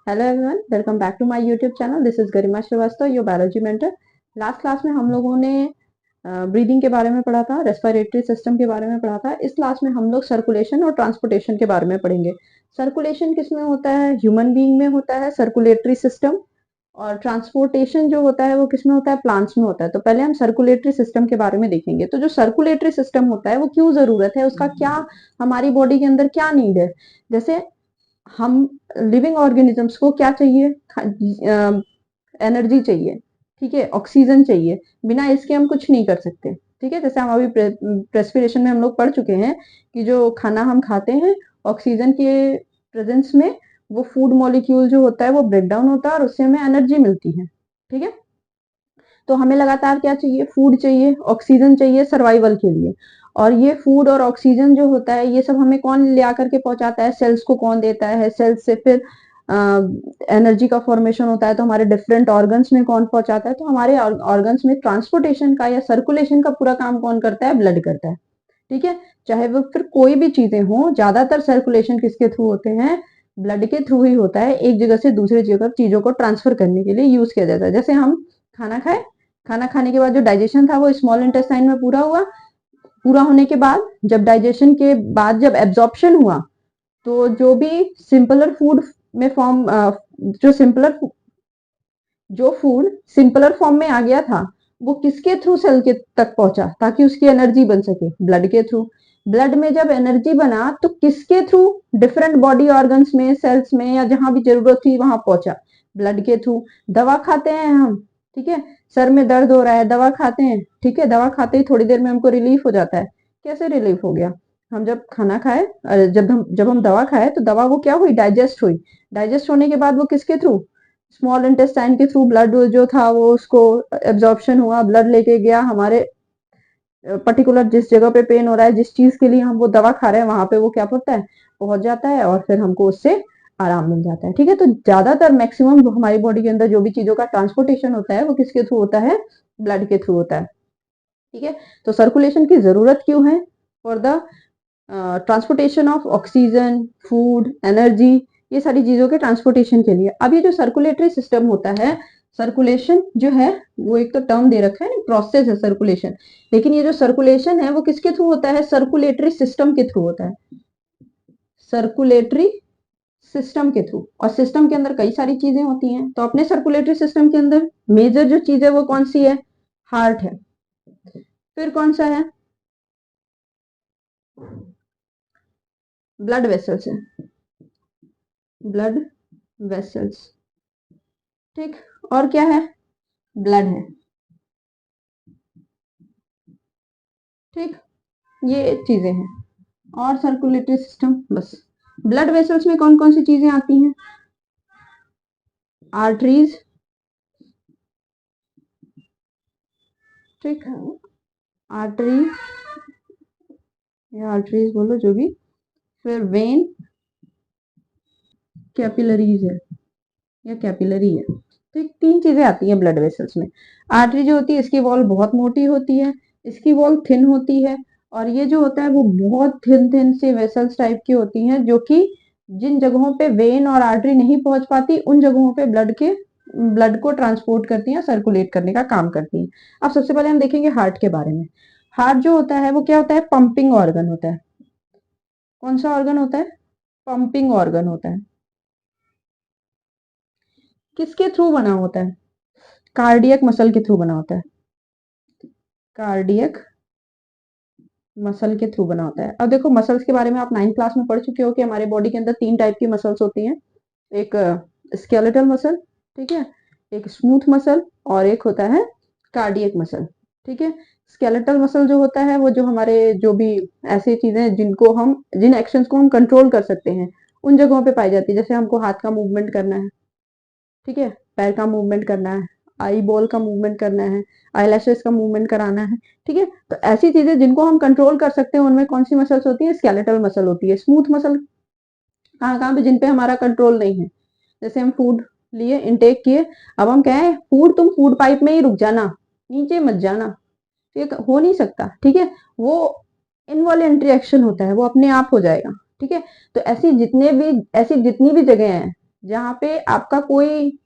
Hello everyone, welcome back to my YouTube channel. This is Garima Shrivastava, your biology mentor. Last class में हम लोगों ने breathing के बारे में पढ़ा था, रेस्पिरेटरी सिस्टम के बारे में पढ़ा था। इस क्लास में हम लोग सर्कुलेशन और ट्रांसपोर्टेशन के बारे में पढ़ेंगे। सर्कुलेशन किस में होता है? ह्यूमन बीइंग में होता है सर्कुलेटरी सिस्टम। और ट्रांसपोर्टेशन जो होता है वो किस में होता है? प्लांट्स में होता है। तो पहले हम सर्कुलेटरी सिस्टम के बारे में देखेंगे। तो जो सर्कुलेटरी सिस्टम होता है वो क्यों जरूरत है, उसका क्या हमारी बॉडी के अंदर क्या नीड है। जैसे हम लिविंग ऑर्गेनिजम्स को क्या चाहिए? एनर्जी चाहिए, ठीक है, ऑक्सीजन चाहिए। बिना इसके हम कुछ नहीं कर सकते, ठीक है। जैसे हम अभी रेस्पिरेशन में हम लोग पढ़ चुके हैं कि जो खाना हम खाते हैं, ऑक्सीजन के प्रेजेंस में वो फूड मॉलिक्यूल जो होता है वो ब्रेक डाउन होता है और उससे हमें एनर्जी मिलती है, ठीक है। तो हमें लगातार क्या चाहिए? फूड चाहिए, ऑक्सीजन चाहिए सर्वाइवल के लिए। और ये फूड और ऑक्सीजन जो होता है ये सब हमें कौन ले आकर के पहुंचाता है? सेल्स को कौन देता है? सेल्स से फिर एनर्जी का फॉर्मेशन होता है तो हमारे डिफरेंट ऑर्गन्स में कौन पहुंचाता है? तो हमारे ऑर्गन्स में ट्रांसपोर्टेशन का या सर्कुलेशन का पूरा काम कौन करता है? ब्लड करता है, ठीक है। चाहे वो फिर कोई भी चीजें हो, ज्यादातर सर्कुलेशन किसके थ्रू होते हैं? ब्लड के थ्रू ही होता है। एक जगह से दूसरी जगह चीजों को ट्रांसफर करने के लिए यूज किया जाता है। जैसे हम खाना खाए, खाना खाने के बाद जो डाइजेशन था वो स्मॉल इंटेस्टाइन में पूरा हुआ। पूरा होने के बाद जब डाइजेशन के बाद जब एब्जॉर्प्शन हुआ, तो जो भी सिंपलर फूड में फॉर्म जो सिंपलर जो फूड सिंपलर फॉर्म में आ गया था वो किसके थ्रू सेल के तक पहुंचा ताकि उसकी एनर्जी बन सके? ब्लड के थ्रू। ब्लड में जब एनर्जी बना तो किसके थ्रू? डिफरेंट बॉडी ऑर्गन्स में, सेल्स में, या जहां भी जरूरत थी वहां पहुंचा। ब्लड के थ्रू। दवा खाते हैं हम, ठीक है। सर में दर्द हो रहा है, दवा खाते हैं, ठीक है। दवा खाते ही थोड़ी देर में हमको रिलीफ हो जाता है। कैसे रिलीफ हो गया? हम जब खाना खाए, जब हम दवा खाए तो दवा वो क्या हुई? डाइजेस्ट हुई। डाइजेस्ट होने के बाद वो किसके थ्रू? स्मॉल इंटेस्टाइन के थ्रू ब्लड जो था वो उसको एब्जॉर्प्शन हुआ, ब्लड लेके गया हमारे पर्टिकुलर जिस जगह पे पेन हो रहा है, जिस चीज के लिए हम वो दवा खा रहे हैं वहां पे वो क्या पड़ता है? पहुंच जाता है और फिर हमको उससे आराम मिल जाता है, ठीक है। तो ज्यादातर मैक्सिमम हमारी बॉडी के अंदर जो भी चीजों का ट्रांसपोर्टेशन होता है वो किसके थ्रू होता है? ब्लड के थ्रू होता है, ठीक है। तो सर्कुलेशन की जरूरत क्यों है? For the transportation of oxygen, food, energy, ये सारी चीजों के ट्रांसपोर्टेशन के लिए। अब ये जो सर्कुलेटरी सिस्टम होता है, सर्कुलेशन जो है वो एक तो टर्म दे रखा है, प्रोसेस है सर्कुलेशन। लेकिन ये जो सर्कुलेशन है वो किसके थ्रू होता है? सर्कुलेटरी सिस्टम के थ्रू होता है। सर्कुलेटरी सिस्टम के थ्रू। और सिस्टम के अंदर कई सारी चीजें होती हैं। तो अपने सर्कुलेटरी सिस्टम के अंदर मेजर जो चीज है वो कौन सी है? हार्ट है। फिर कौन सा है? ब्लड वेसल्स है, ब्लड वेसल्स, ठीक। और क्या है? ब्लड है, ठीक। ये चीजें हैं। और सर्कुलेटरी सिस्टम बस। ब्लड वेसल्स में कौन कौन सी चीजें आती हैं? आर्टरीज, ठीक। आर्टरी या आर्टरीज बोलो जो भी। फिर वेन, कैपिलरीज है या कैपिलरी है, ठीक। तीन चीजें आती हैं ब्लड वेसल्स में। आर्टरी जो होती है इसकी वॉल बहुत मोटी होती है, इसकी वॉल थिन होती है। और ये जो होता है वो बहुत थिन थिन सी वेसल्स टाइप की होती हैं, जो कि जिन जगहों पे वेन और आर्टरी नहीं पहुंच पाती उन जगहों पे ब्लड को ट्रांसपोर्ट करती हैं, सर्कुलेट करने का काम करती हैं। अब सबसे पहले हम देखेंगे हार्ट के बारे में। हार्ट जो होता है वो क्या होता है? पंपिंग ऑर्गन होता है। कौन सा ऑर्गन होता है? पंपिंग ऑर्गन होता है। किसके थ्रू बना होता है? कार्डियक मसल के थ्रू बना होता है। कार्डियक मसल के थ्रू बना होता है। अब देखो मसल्स के बारे में आप 9th क्लास में पढ़ चुके हो कि हमारे बॉडी के अंदर तीन टाइप की मसल्स होती हैं। एक स्केलेटल मसल, ठीक है, एक स्मूथ मसल, और एक होता है कार्डियक मसल, ठीक है। स्केलेटल मसल जो होता है वो जो हमारे जो भी ऐसी चीजें जिन एक्शंस को हम कंट्रोल कर सकते हैं उन जगहों पे पाई जाती है। जैसे हमको हाथ का मूवमेंट करना है, ठीक है, पैर का मूवमेंट करना है, आई बॉल का मूवमेंट करना है, आईलैशेस का मूवमेंट कराना है, ठीक है। तो ऐसी चीजें जिनको हम कंट्रोल कर सकते हैं उनमें कौन सी मसल्स होती है? स्केलेटल मसल होती है। स्मूथ मसल कहाँ कहाँ पे? जिन पे हमारा कंट्रोल नहीं है। जैसे हम फूड लिए, इनटेक किए, अब हम कहें फूड तुम फूड पाइप में ही रुक जाना, नीचे मत जाना, ठीक हो नहीं सकता, ठीक है। वो इनवॉलेंट्री एक्शन होता है, वो अपने आप हो जाएगा, ठीक है। तो ऐसी जितनी भी जगह हैं जहाँ पे आपका कोई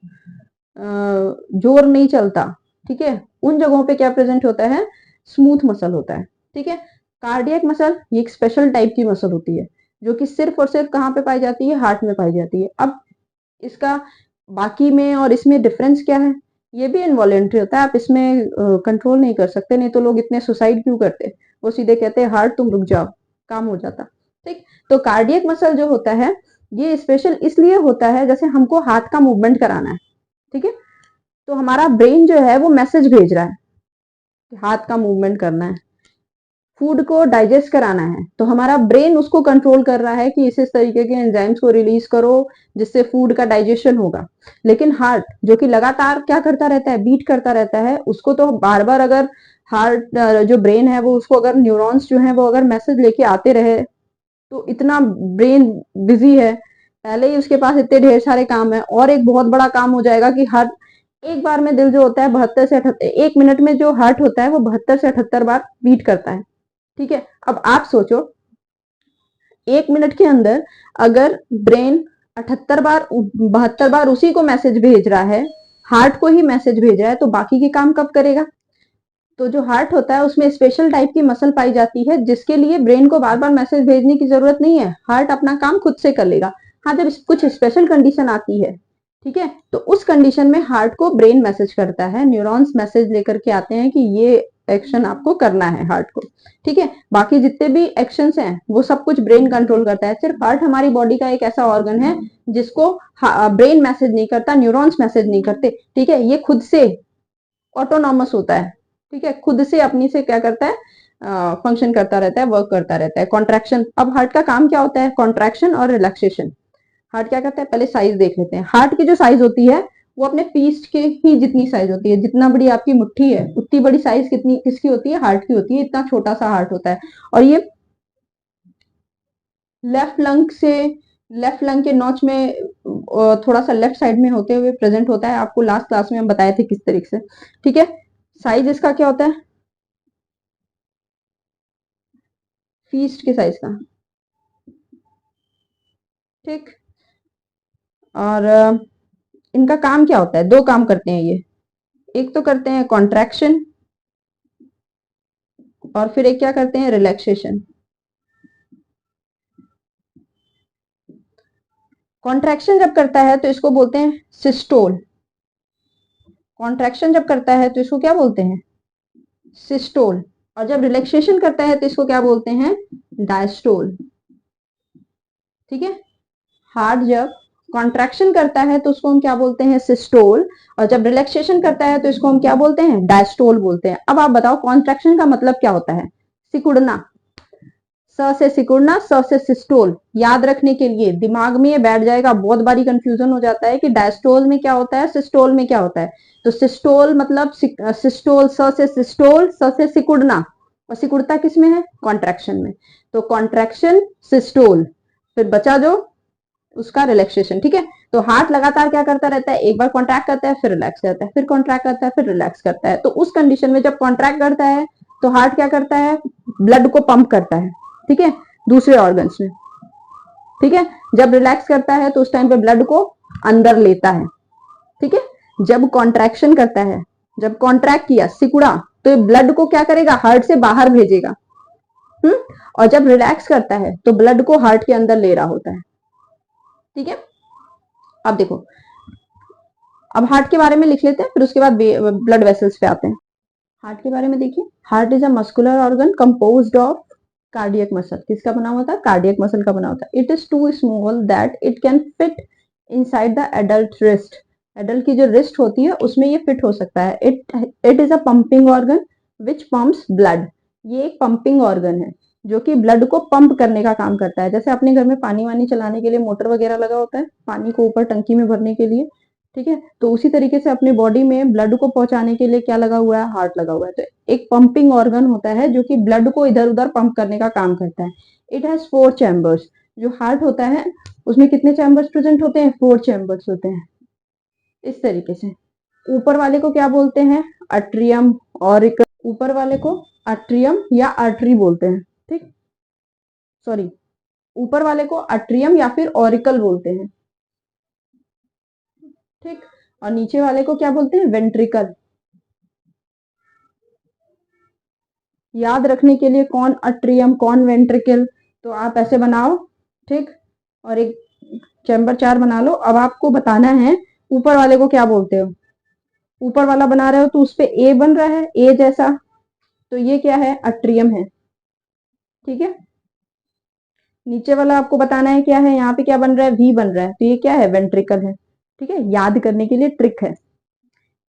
जोर नहीं चलता, ठीक है, उन जगहों पे क्या प्रेजेंट होता है, स्मूथ मसल होता है, ठीक है। कार्डियक मसल ये एक स्पेशल टाइप की मसल होती है, जो कि सिर्फ और सिर्फ कहाँ पे पाई जाती है, हार्ट में पाई जाती है। अब इसका बाकी में और इसमें डिफरेंस क्या है, ये भी इनवॉलेंट्री होता है, आप इसमें कंट्रोल नहीं कर सकते, नहीं तो लोग इतने सुसाइड क्यों करते, वो सीधे कहते हैं हार्ट तुम रुक जाओ, काम हो जाता, ठीक। तो कार्डियक मसल जो होता है ये स्पेशल इसलिए होता है, जैसे हमको हाथ का मूवमेंट कराना है, ठीक है, तो हमारा ब्रेन जो है वो मैसेज भेज रहा है कि हाथ का मूवमेंट करना है, फूड को डाइजेस्ट कराना है, तो हमारा ब्रेन उसको कंट्रोल कर रहा है कि इस तरीके के एंजाइम्स को रिलीज करो जिससे फूड का डाइजेशन होगा। लेकिन हार्ट जो कि लगातार क्या करता रहता है, बीट करता रहता है, उसको तो बार बार अगर हार्ट जो ब्रेन है वो उसको अगर न्यूरॉन्स जो है वो अगर मैसेज लेके आते रहे, तो इतना ब्रेन बिजी है, पहले ही उसके पास इतने ढेर सारे काम है, और एक बहुत बड़ा काम हो जाएगा कि हर एक बार में दिल जो होता है 72 से 78, 1 मिनट में जो हार्ट होता है वो 72 से 78 बार बीट करता है, ठीक है। अब आप सोचो 1 मिनट के अंदर अगर ब्रेन 78 बार 72 बार उसी को मैसेज भेज रहा है, हार्ट को ही मैसेज भेज रहा है, तो बाकी के काम कब करेगा। तो जो हार्ट होता है उसमें स्पेशल टाइप की मसल पाई जाती है, जिसके लिए ब्रेन को बार बार मैसेज भेजने की जरूरत नहीं है, हार्ट अपना काम खुद से कर लेगा। हाँ, जब कुछ स्पेशल कंडीशन आती है, ठीक है, तो उस कंडीशन में हार्ट को ब्रेन मैसेज करता है, न्यूरॉन्स मैसेज लेकर के आते हैं कि ये एक्शन आपको करना है हार्ट को, ठीक है। बाकी जितने भी एक्शंस हैं वो सब कुछ ब्रेन कंट्रोल करता है, सिर्फ हार्ट हमारी बॉडी का एक ऐसा ऑर्गन है जिसको ब्रेन मैसेज नहीं करता, न्यूरॉन्स मैसेज नहीं करते, ठीक है, ये खुद से ऑटोनॉमस होता है, ठीक है, खुद से अपनी से क्या करता है, फंक्शन करता रहता है, वर्क करता रहता है। कॉन्ट्रैक्शन, अब हार्ट का काम क्या होता है, कॉन्ट्रैक्शन और रिलैक्सेशन। हार्ट क्या करता है, पहले साइज देख लेते हैं। हार्ट की जो साइज होती है वो अपने फीस्ट के ही जितनी साइज होती है, जितना बड़ी आपकी मुट्ठी है उतनी बड़ी साइज कितनी किसकी होती है, हार्ट की होती है, इतना छोटा सा हार्ट होता है। और ये लेफ्ट लंग से लेफ्ट लंग के नॉच में थोड़ा सा लेफ्ट साइड में होते हुए प्रेजेंट होता है, आपको लास्ट क्लास में हम बताए थे किस तरीके से, ठीक है। साइज इसका क्या होता है, फीस्ट के साइज का, ठीक। और इनका काम क्या होता है, दो काम करते हैं ये, एक तो करते हैं कॉन्ट्रैक्शन और फिर एक क्या करते हैं, रिलैक्सेशन। कॉन्ट्रैक्शन जब करता है तो इसको बोलते हैं सिस्टोल, कॉन्ट्रैक्शन जब करता है तो इसको क्या बोलते हैं, सिस्टोल। और जब रिलैक्सेशन करता है तो इसको क्या बोलते हैं, डायस्टोल, ठीक है। हार्ट जब कॉन्ट्रैक्शन करता है तो उसको हम क्या बोलते हैं, सिस्टोल, और जब रिलैक्सेशन करता है तो इसको हम क्या बोलते हैं, डायस्टोल बोलते हैं। अब आप बताओ कॉन्ट्रैक्शन का मतलब क्या होता है, सिकुड़ना, स से सिकुड़ना, स से सिस्टोल, याद रखने के लिए दिमाग में ये बैठ जाएगा, बहुत बारी कंफ्यूजन हो जाता है कि डायस्टोल में क्या होता है, सिस्टोल में क्या होता है। तो सिस्टोल मतलब सिस्टोल, स से सिस्टोल, स से सिकुड़ना, और सिकुड़ता किस में है, कॉन्ट्रैक्शन में। तो कॉन्ट्रैक्शन, सिस्टोल, फिर बचा जो उसका रिलैक्सेशन, ठीक है। तो हार्ट लगातार क्या करता रहता है, एक बार कॉन्ट्रैक्ट करता है फिर रिलैक्स करता है, फिर कॉन्ट्रैक्ट करता है फिर रिलैक्स करता है। तो उस कंडीशन में जब कॉन्ट्रैक्ट करता है तो हार्ट क्या करता है, ब्लड को पंप करता है, ठीक है, दूसरे ऑर्गन्स में, ठीक है। जब रिलैक्स करता है तो उस टाइम पे ब्लड को अंदर लेता है, ठीक है। जब कॉन्ट्रैक्शन करता है, जब कॉन्ट्रैक्ट किया, सिकुड़ा, तो ब्लड को क्या करेगा, हार्ट से बाहर भेजेगा, हम्म। और जब रिलैक्स करता है तो ब्लड को हार्ट के अंदर ले रहा होता है, ठीक है। अब देखो, अब हार्ट के बारे में लिख लेते हैं, फिर उसके बाद ब्लड वेसल्स पे आते हैं। हार्ट के बारे में देखिए, heart is a muscular organ composed of cardiac muscle, किसका बना हुआ था, कार्डियक मसल का बना होता है। It is too small that it can fit inside the adult wrist, adult की जो रिस्ट होती है उसमें ये फिट हो सकता है। It is a pumping organ which pumps blood, ये एक पंपिंग ऑर्गन है जो कि ब्लड को पंप करने का काम करता है। जैसे अपने घर में पानी वानी चलाने के लिए मोटर वगैरह लगा होता है, पानी को ऊपर टंकी में भरने के लिए, ठीक है, तो उसी तरीके से अपनी बॉडी में ब्लड को पहुंचाने के लिए क्या लगा हुआ है, हार्ट लगा हुआ है। तो एक पंपिंग ऑर्गन होता है जो कि ब्लड को इधर उधर पंप करने का काम करता है। इट हैज 4 चैम्बर्स, जो हार्ट होता है उसमें कितने चैम्बर्स प्रेजेंट होते हैं, 4 चैम्बर्स होते हैं, इस तरीके से। ऊपर वाले को क्या बोलते हैं, अट्रियम, और ऊपर वाले को अट्रियम या आर्टरी बोलते हैं, ठीक, सॉरी, ऊपर वाले को अट्रियम या फिर ऑरिकल बोलते हैं, ठीक। और नीचे वाले को क्या बोलते हैं? वेंट्रिकल। याद रखने के लिए कौन अट्रियम कौन वेंट्रिकल, तो आप ऐसे बनाओ। ठीक। और एक चैम्बर 4 बना लो। अब आपको बताना है ऊपर वाले को क्या बोलते हो। ऊपर वाला बना रहे हो तो उस पे ए बन रहा है, ए जैसा, तो ये क्या है? अट्रियम है। ठीक है। नीचे वाला आपको बताना है क्या है, यहाँ पे क्या बन रहा है? वी बन रहा है, तो ये क्या है? वेंट्रिकल है। ठीक है, याद करने के लिए ट्रिक है।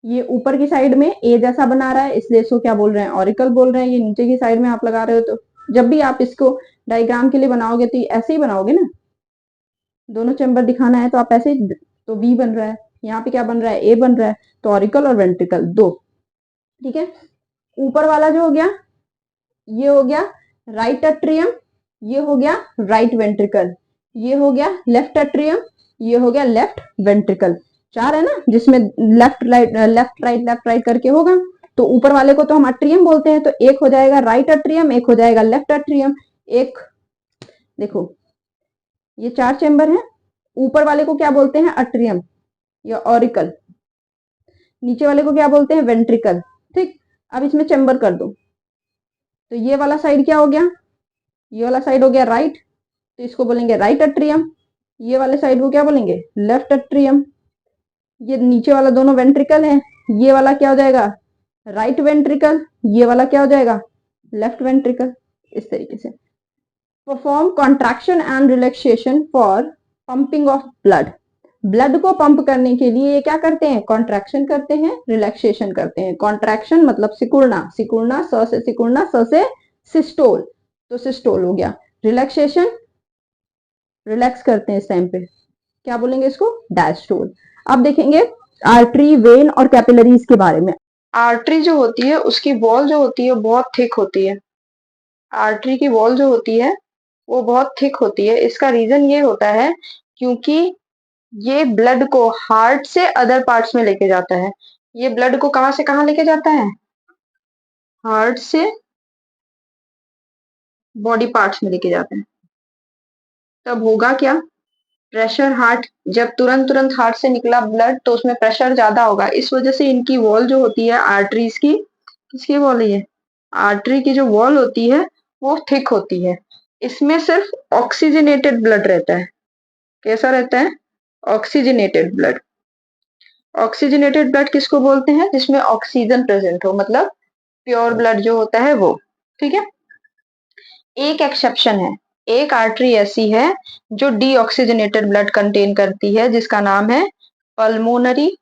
ये ऊपर की साइड में ए जैसा बना रहा है, इसलिए इसको क्या बोल रहे हैं? ऑरिकल बोल रहे हैं। ये नीचे की साइड में आप लगा रहे हो, तो जब भी आप इसको डायग्राम के लिए बनाओगे तो ऐसे ही बनाओगे ना। दोनों चैम्बर दिखाना है तो आप ऐसे ही, तो वी बन रहा है, यहाँ पे क्या बन रहा है? ए बन रहा है, तो ऑरिकल और वेंट्रिकल दो। ठीक है। ऊपर वाला जो हो गया, ये हो गया राइट अट्रियम, ये हो गया राइट वेंट्रिकल, ये हो गया लेफ्ट अट्रियम, ये हो गया लेफ्ट वेंट्रिकल। 4 है ना, जिसमें left right left right left right करके होगा। तो ऊपर वाले को तो हम अट्रियम बोलते हैं, तो एक हो जाएगा राइट अट्रियम, एक हो जाएगा लेफ्ट अट्रियम। एक देखो, ये 4 चैम्बर हैं। ऊपर वाले को क्या बोलते हैं? अट्रियम या ऑरिकल। नीचे वाले को क्या बोलते हैं? वेंट्रिकल। ठीक। अब इसमें चैम्बर कर दो, तो ये वाला साइड क्या हो गया? ये वाला साइड हो गया राइट, तो इसको बोलेंगे राइट अट्रियम। ये वाले साइड को क्या बोलेंगे? Left atrium. ये नीचे वाला दोनों वेंट्रिकल है, ये वाला क्या हो जाएगा? Right ventricle. ये वाला क्या हो जाएगा? Left ventricle. इस तरीके से perform contraction and relaxation for pumping of blood. Blood को पंप करने के लिए ये क्या करते हैं? कॉन्ट्रैक्शन करते हैं, रिलैक्सेशन करते हैं। कॉन्ट्रैक्शन मतलब सिकुड़ना, सिकुड़ना, स से सिकुड़ना, स से सिस्टोल, तो सिस्टोल हो गया। रिलैक्सेशन, रिलैक्स करते हैं इस टाइम पे, क्या बोलेंगे इसको? डायस्टोल। अब देखेंगे आर्टरी, वेन और कैपिलरीज के बारे में। आर्टरी जो होती है उसकी वॉल जो होती है बहुत थिक होती है। आर्टरी की वॉल जो होती है वो बहुत थिक होती है। इसका रीजन ये होता है क्योंकि ये ब्लड को हार्ट से अदर पार्ट्स में लेके जाता है। ये ब्लड को कहां से कहां लेके जाता है? हार्ट से बॉडी पार्ट्स में लेके जाता है। तब होगा क्या? प्रेशर हार्ट, जब तुरंत तुरंत हार्ट से निकला ब्लड तो उसमें प्रेशर ज्यादा होगा। इस वजह से इनकी वॉल जो होती है आर्टरीज की, किसकी वॉल है ये? आर्टरी की जो वॉल होती है वो थिक होती है। इसमें सिर्फ ऑक्सीजनेटेड ब्लड रहता है। कैसा रहता है? Oxygenated blood. ऑक्सीजनेटेड ब्लड किसको बोलते हैं? जिसमें ऑक्सीजन प्रेजेंट हो, मतलब प्योर ब्लड जो होता है वो। ठीक है। एक एक्सेप्शन है, एक आर्टरी ऐसी है जो डीऑक्सीजनेटेड ब्लड कंटेन करती है, जिसका नाम है पल्मोनरी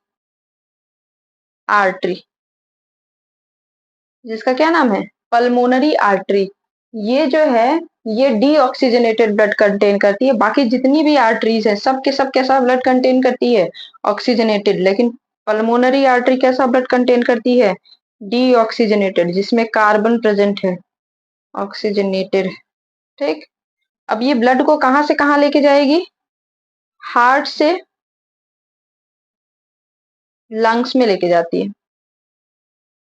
आर्टरी। जिसका क्या नाम है? Pulmonary artery. ये जो है ये डीऑक्सीजनेटेड ब्लड कंटेन करती है। बाकी जितनी भी आर्टरीज है सब के सब कैसा ब्लड कंटेन करती है? ऑक्सीजनेटेड। लेकिन पल्मोनरी आर्टरी कैसा ब्लड कंटेन करती है? डीऑक्सीजनेटेड, जिसमें कार्बन प्रेजेंट है, ऑक्सीजनेटेड। ठीक। अब ये ब्लड को कहां से कहां लेके जाएगी? हार्ट से लंग्स में लेके जाती है।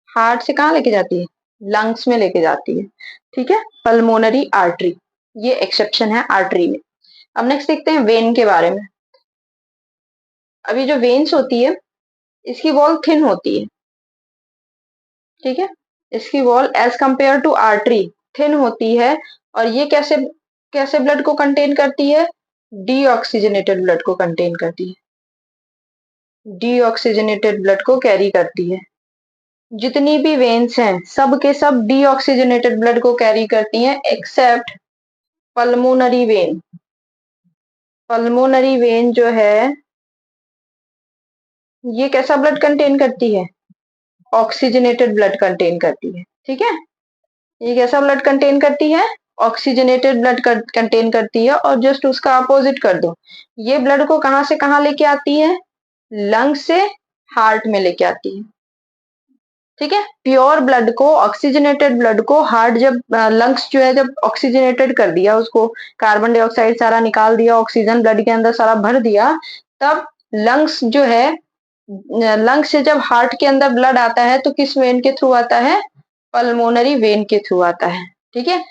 हार्ट से कहां लेके जाती है? लंग्स में लेके जाती है। ठीक है, पल्मोनरी आर्टरी, ये एक्सेप्शन है आर्टरी में। अब नेक्स्ट देखते हैं वेन के बारे में। अभी जो वेन्स होती है इसकी वॉल थिन होती है। ठीक है, इसकी wall as compare to artery thin होती है। और ये कैसे कैसे ब्लड को कंटेन करती है? डीऑक्सीजनेटेड ब्लड को कंटेन करती है, डीऑक्सीजनेटेड ब्लड को कैरी करती है। जितनी भी वेन्स हैं सब के सब डीऑक्सीजनेटेड ब्लड को कैरी करती हैं accept pulmonary vein. Pulmonary vein जो है ये कैसा ब्लड कंटेन करती है? ऑक्सीजनेटेड ब्लड कंटेन करती है। ठीक है, ये कैसा ब्लड कंटेन करती है? ऑक्सीजनेटेड ब्लड कंटेन करती है। और जस्ट उसका अपोजिट कर दो, ये ब्लड को कहां से कहां लेके आती है? लंग से हार्ट में लेके आती है। ठीक है, प्योर ब्लड को, ऑक्सीजनेटेड ब्लड को हार्ट जब लंग्स जो है जब ऑक्सीजनेटेड कर दिया, उसको कार्बन डाइऑक्साइड सारा निकाल दिया, ऑक्सीजन ब्लड के अंदर सारा भर दिया, तब लंग्स जो है, लंग्स से जब हार्ट के अंदर ब्लड आता है तो किस वेन के थ्रू आता है? पल्मोनरी वेन के थ्रू आता है। ठीक है,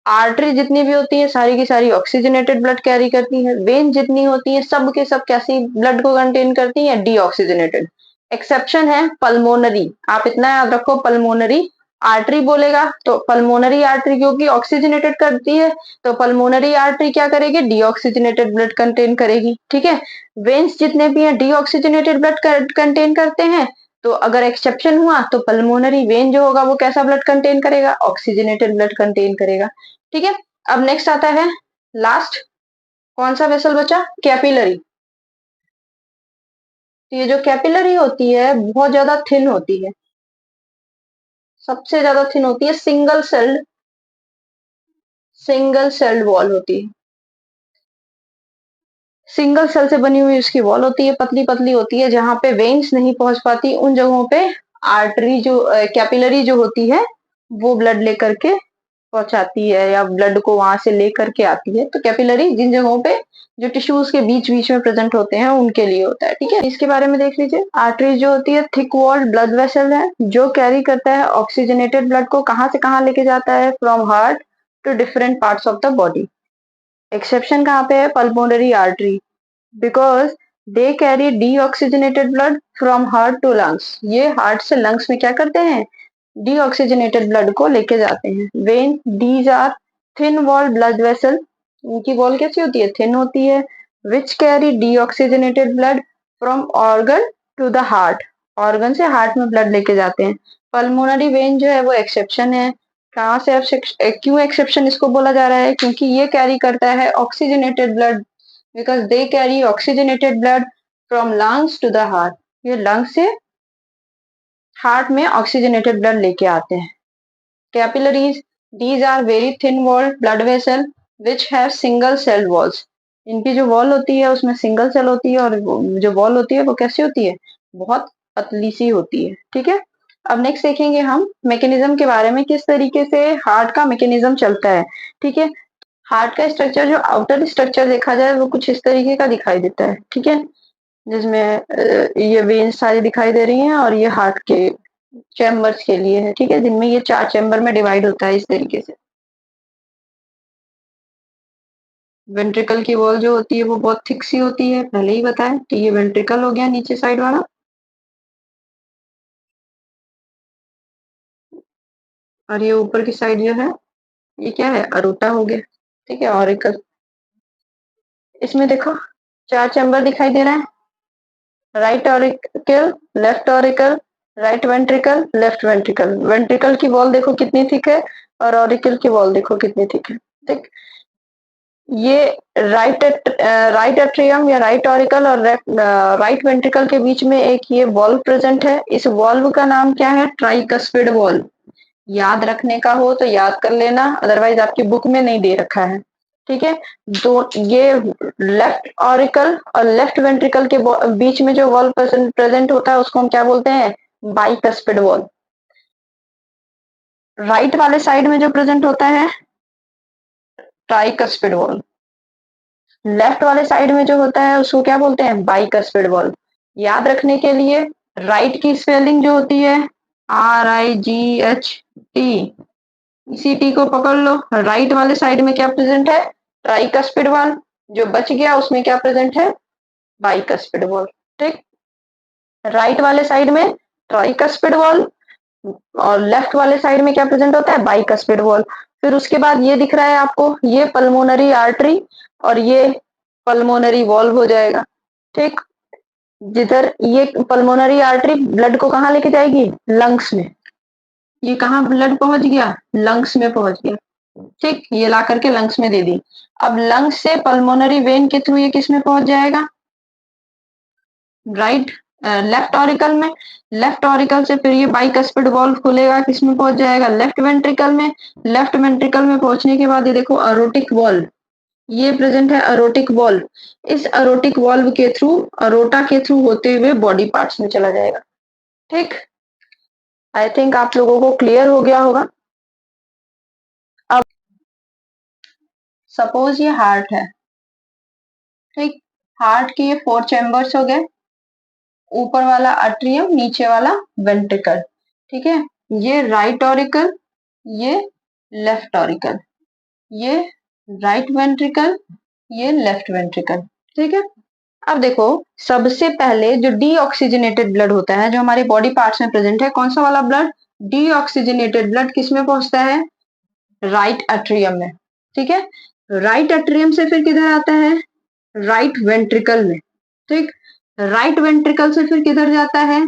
आर्टरी जितनी भी होती है सारी की सारी ऑक्सीजनेटेड ब्लड कैरी करती है। वेन जितनी होती है सब के सब कैसी ब्लड को कंटेन करती है, डीऑक्सीजनेटेड। एक्सेप्शन है पल्मोनरी, आप इतना याद रखो, पल्मोनरी आर्टरी बोलेगा तो पल्मोनरी आर्टरी क्योंकि ऑक्सीजनेटेड करती है, तो पल्मोनरी आर्टरी क्या करेगी, डीऑक्सीजनेटेड ब्लड कंटेन करेगी। ठीक है, वेन्स जितने भी हैं डीऑक्सीजनेटेड ब्लड कंटेन करते हैं, तो अगर एक्सेप्शन हुआ तो पल्मोनरी वेन जो होगा वो कैसा ब्लड कंटेन करेगा, ऑक्सीजनेटेड ब्लड कंटेन करेगा। ठीक है, अब नेक्स्ट आता है लास्ट, कौन सा वेसल बचा, कैपिलरी। तो ये जो कैपिलरी होती है बहुत ज्यादा थिन होती है, सबसे ज्यादा थिन होती है, सिंगल सेल्ड वॉल होती है, सिंगल सेल से बनी हुई उसकी वॉल होती है, पतली पतली होती है, जहां पे वेन्स नहीं पहुंच पाती उन जगहों पे आर्टरी जो कैपिलरी जो होती है वो ब्लड लेकर के पहुंचाती है या ब्लड को वहां से लेकर के आती है। तो कैपिलरी जिन जगहों पे जो टिश्यूज के बीच बीच में प्रेजेंट होते हैं उनके लिए होता है। ठीक है, इसके बारे में देख लीजिए। आर्टरी जो होती है थिक वॉल्ड ब्लड वेसल है जो कैरी करता है ऑक्सीजनेटेड ब्लड को, कहां से कहां लेके जाता है, from heart to different parts of the body. Exception कहाँ पे है, pulmonary artery, because they carry deoxygenated blood from heart to lungs, ये हार्ट से लंग्स में क्या करते हैं, डीऑक्सीजनेटेड ब्लड को लेके जाते हैं। When these are thin wall blood vessel, उनकी वॉल कैसी होती है, थिन होती है, which carry deoxygenated blood from organ to the heart, organ से हार्ट में ब्लड लेके जाते हैं। पल्मोनरी वेन जो है वो एक्सेप्शन है, कहाँ से क्यों एक्सेप्शन इसको बोला जा रहा है, क्योंकि ये कैरी करता है oxygenated blood, because they carry oxygenated blood from lungs to the heart, ये लंग से हार्ट में ऑक्सीजनेटेड ब्लड लेके आते हैं। Capillaries, these are very thin walled blood vessel which have single celled walls, इनकी जो वॉल होती है उसमें सिंगल सेल होती है और जो वॉल होती है वो कैसी होती है, बहुत पतली सी होती है। ठीक है, अब नेक्स्ट देखेंगे हम मैकेनिज्म के बारे में, किस तरीके से हार्ट का मैकेनिज्म चलता है। ठीक है, हार्ट का स्ट्रक्चर, जो आउटर स्ट्रक्चर देखा जाए वो कुछ इस तरीके का दिखाई देता है। ठीक है, जिसमें ये वेन्स सारी दिखाई दे रही हैं और ये हार्ट के चैम्बर्स के लिए है। ठीक है, जिनमें ये 4 चैम्बर में डिवाइड होता है इस तरीके से। वेंट्रिकल की वॉल जो होती है वो बहुत थिक सी होती है, पहले ही बताया कि ये वेंट्रिकल हो गया नीचे साइड वाला, और ये ऊपर की साइड जो है ये क्या है, अरोटा हो गया। ठीक है, ऑरिकल, इसमें देखो 4 चैम्बर दिखाई दे रहा है, right auricle, left auricle, right ventricle, left ventricle. Ventricle की वॉल देखो कितनी थिक है और ऑरिकल की वॉल देखो कितनी थिक है। ठीक, ये राइट एट्रियम या राइट ऑरिकल और राइट वेंट्रिकल के बीच में एक ये वॉल्व प्रेजेंट है, इस वॉल्व का नाम क्या है, ट्राइकस्पिड वॉल्व। याद रखने का हो तो याद कर लेना, अदरवाइज आपकी बुक में नहीं दे रखा है। ठीक है, दो ये लेफ्ट ऑरिकल और लेफ्ट वेंट्रिकल के बीच में जो वॉल्व प्रेजेंट होता है उसको हम क्या बोलते हैं, बाइकस्पिड वॉल्व। राइट वाले साइड में जो प्रेजेंट होता है ट्राइकस्पिड वॉल्व, लेफ्ट वाले साइड में जो होता है उसको क्या बोलते हैं, बाइकस्पिड वॉल्व। याद रखने के लिए राइट की स्पेलिंग जो होती है RIGHT, इसी टी को पकड़ लो, राइट वाले साइड में क्या प्रेजेंट है, ट्राइकस्पिड वॉल्व, जो बच गया उसमें क्या प्रेजेंट है, बाइकस्पिड वॉल्व। ठीक, राइट वाले साइड में ट्राइकस्पिड वॉल्व और लेफ्ट वाले साइड में क्या प्रेजेंट होता है, बाइकस्पिड वॉल्व। फिर उसके बाद ये दिख रहा है आपको, ये पल्मोनरी आर्टरी और ये पल्मोनरी वॉल्व हो जाएगा। ठीक, जिधर ये पल्मोनरी आर्टरी ब्लड को कहाँ लेके जाएगी, लंग्स में, ये कहाँ ब्लड पहुंच गया, लंग्स में पहुंच गया। ठीक, ये ला करके लंग्स में दे दी। अब लंग्स से पल्मोनरी वेन के थ्रू ये किस में पहुंच जाएगा, राइट लेफ्ट ऑरिकल में, लेफ्ट ऑरिकल से फिर ये बाइकस्पिड वॉल्व खुलेगा, किस में पहुंच जाएगा, लेफ्ट वेंट्रिकल में। लेफ्ट वेंट्रिकल में पहुंचने के बाद ये देखो अरोटिक वॉल्व, ये प्रेजेंट है अरोटिक वॉल्व, इस अरोटिक वॉल्व के थ्रू, अरोटा के थ्रू होते हुए बॉडी पार्ट्स में चला जाएगा। ठीक, आई थिंक आप लोगों को क्लियर हो गया होगा। अब सपोज ये हार्ट है, ठीक, हार्ट के ये 4 चैम्बर्स हो गए, ऊपर वाला अट्रियम, नीचे वाला वेंट्रिकल। ठीक है, ये राइट ऑरिकल, ये लेफ्ट ऑरिकल, ये राइट वेंट्रिकल, ये लेफ्ट वेंट्रिकल। ठीक है, अब देखो सबसे पहले जो डीऑक्सीजनेटेड ब्लड होता है जो हमारे बॉडी पार्ट्स में प्रेजेंट है, कौन सा वाला ब्लड? डीऑक्सीजनेटेड ब्लड किस में पहुंचता है? राइट एट्रियम में। ठीक है, राइट एट्रियम से फिर किधर आता है? राइट वेंट्रिकल में। ठीक, राइट वेंट्रिकल से फिर किधर जाता है?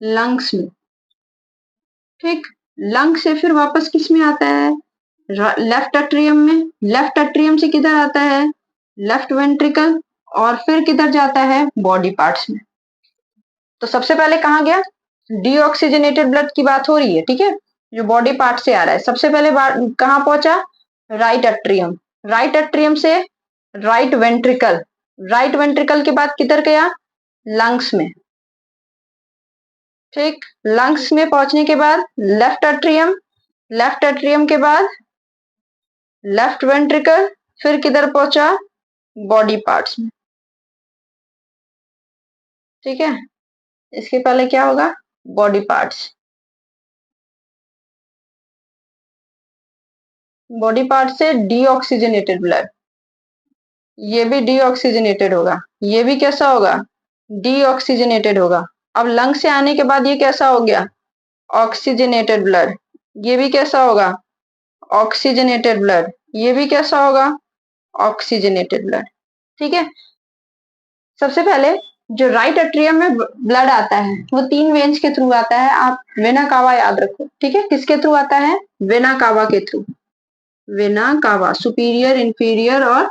लंग्स में। ठीक, लंग से फिर वापस किस में आता है? लेफ्ट एट्रियम में। लेफ्ट एट्रियम से किधर आता है? लेफ्ट वेंट्रिकल, और फिर किधर जाता है? बॉडी पार्ट्स में। तो सबसे पहले कहाँ गया? डीऑक्सीजनेटेड ब्लड की बात हो रही है, ठीक है, जो बॉडी पार्ट से आ रहा है। सबसे पहले कहाँ पहुंचा? Right atrium. राइट एट्रियम से राइट वेंट्रिकल, राइट वेंट्रिकल के बाद किधर गया? लंग्स में। ठीक, लंग्स में पहुंचने के बाद लेफ्ट एट्रियम, लेफ्ट एट्रियम के बाद लेफ्ट वेंट्रिकल, फिर किधर पहुंचा? बॉडी पार्ट्स में। ठीक है, इसके पहले क्या होगा? Body parts. बॉडी पार्ट से डीऑक्सीजनेटेड ब्लड, ये भी डीऑक्सीजनेटेड होगा, ये भी कैसा होगा? डीऑक्सीजनेटेड होगा। अब लंग से आने के बाद ये कैसा हो गया? Oxygenated blood. ये भी कैसा होगा? Oxygenated blood. ये भी कैसा होगा? Oxygenated blood. ठीक है, सबसे पहले जो राइट एट्रियम में ब्लड आता है वो 3 वेन्स के थ्रू आता है। आप वेना कावा याद रखो। ठीक है, किसके थ्रू आता है? वेना कावा के through. Vena cava, superior, inferior और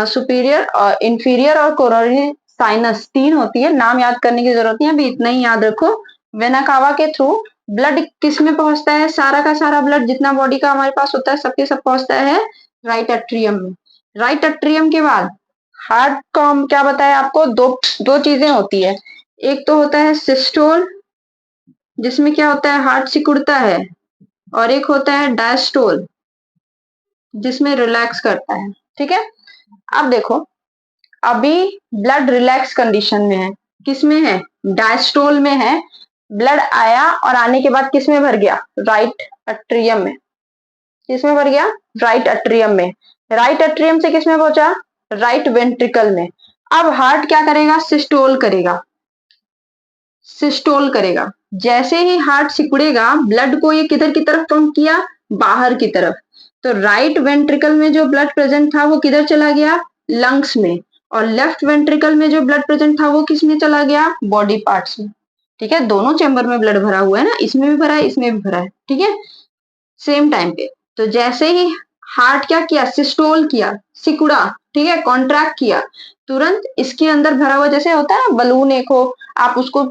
सुपीरियर और इंफीरियर और कोरोनरी साइनस 3 होती है। नाम याद करने की जरूरत नहीं है, अभी इतना ही याद रखो। वेना कावा के थ्रू ब्लड किस में पहुंचता है? सारा का सारा ब्लड जितना बॉडी का हमारे पास होता है सबके सब पहुंचता है राइट एट्रियम में। राइट एट्रियम के बाद हार्ट को हम क्या बताया आपको? दो चीजें होती है। एक तो होता है सिस्टोल, जिसमें क्या होता है? हार्ट सिकुड़ता है, और एक होता है डायस्टोल, जिसमें रिलैक्स करता है। ठीक है, अब देखो अभी ब्लड रिलैक्स कंडीशन में है। किस में है? डायस्टोल में है। ब्लड आया और आने के बाद किस में भर गया? राइट एट्रियम में। किस में भर गया? राइट एट्रियम में। राइट एट्रियम से किस में पहुंचा? राइट वेंट्रिकल में। अब हार्ट क्या करेगा? सिस्टोल करेगा। सिस्टोल करेगा। जैसे ही हार्ट सिकुड़ेगा ब्लड को ये किधर की तरफ पंप किया? बाहर की तरफ। तो राइट वेंट्रिकल में जो ब्लड प्रेजेंट था वो किधर चला गया? लंग्स में। और लेफ्ट वेंट्रिकल में जो ब्लड प्रेजेंट था वो किस में चला गया? बॉडी पार्ट्स में। ठीक है, दोनों चैम्बर में ब्लड भरा हुआ है ना, इसमें भी भरा है, इसमें भी भरा है। ठीक है, सेम टाइम पे। तो जैसे ही हार्ट क्या किया? सिस्टोल किया, सिकुड़ा, ठीक है, कॉन्ट्रैक्ट किया, तुरंत इसके अंदर भरा हुआ, जैसे होता है ना बलून एक हो, आप उसको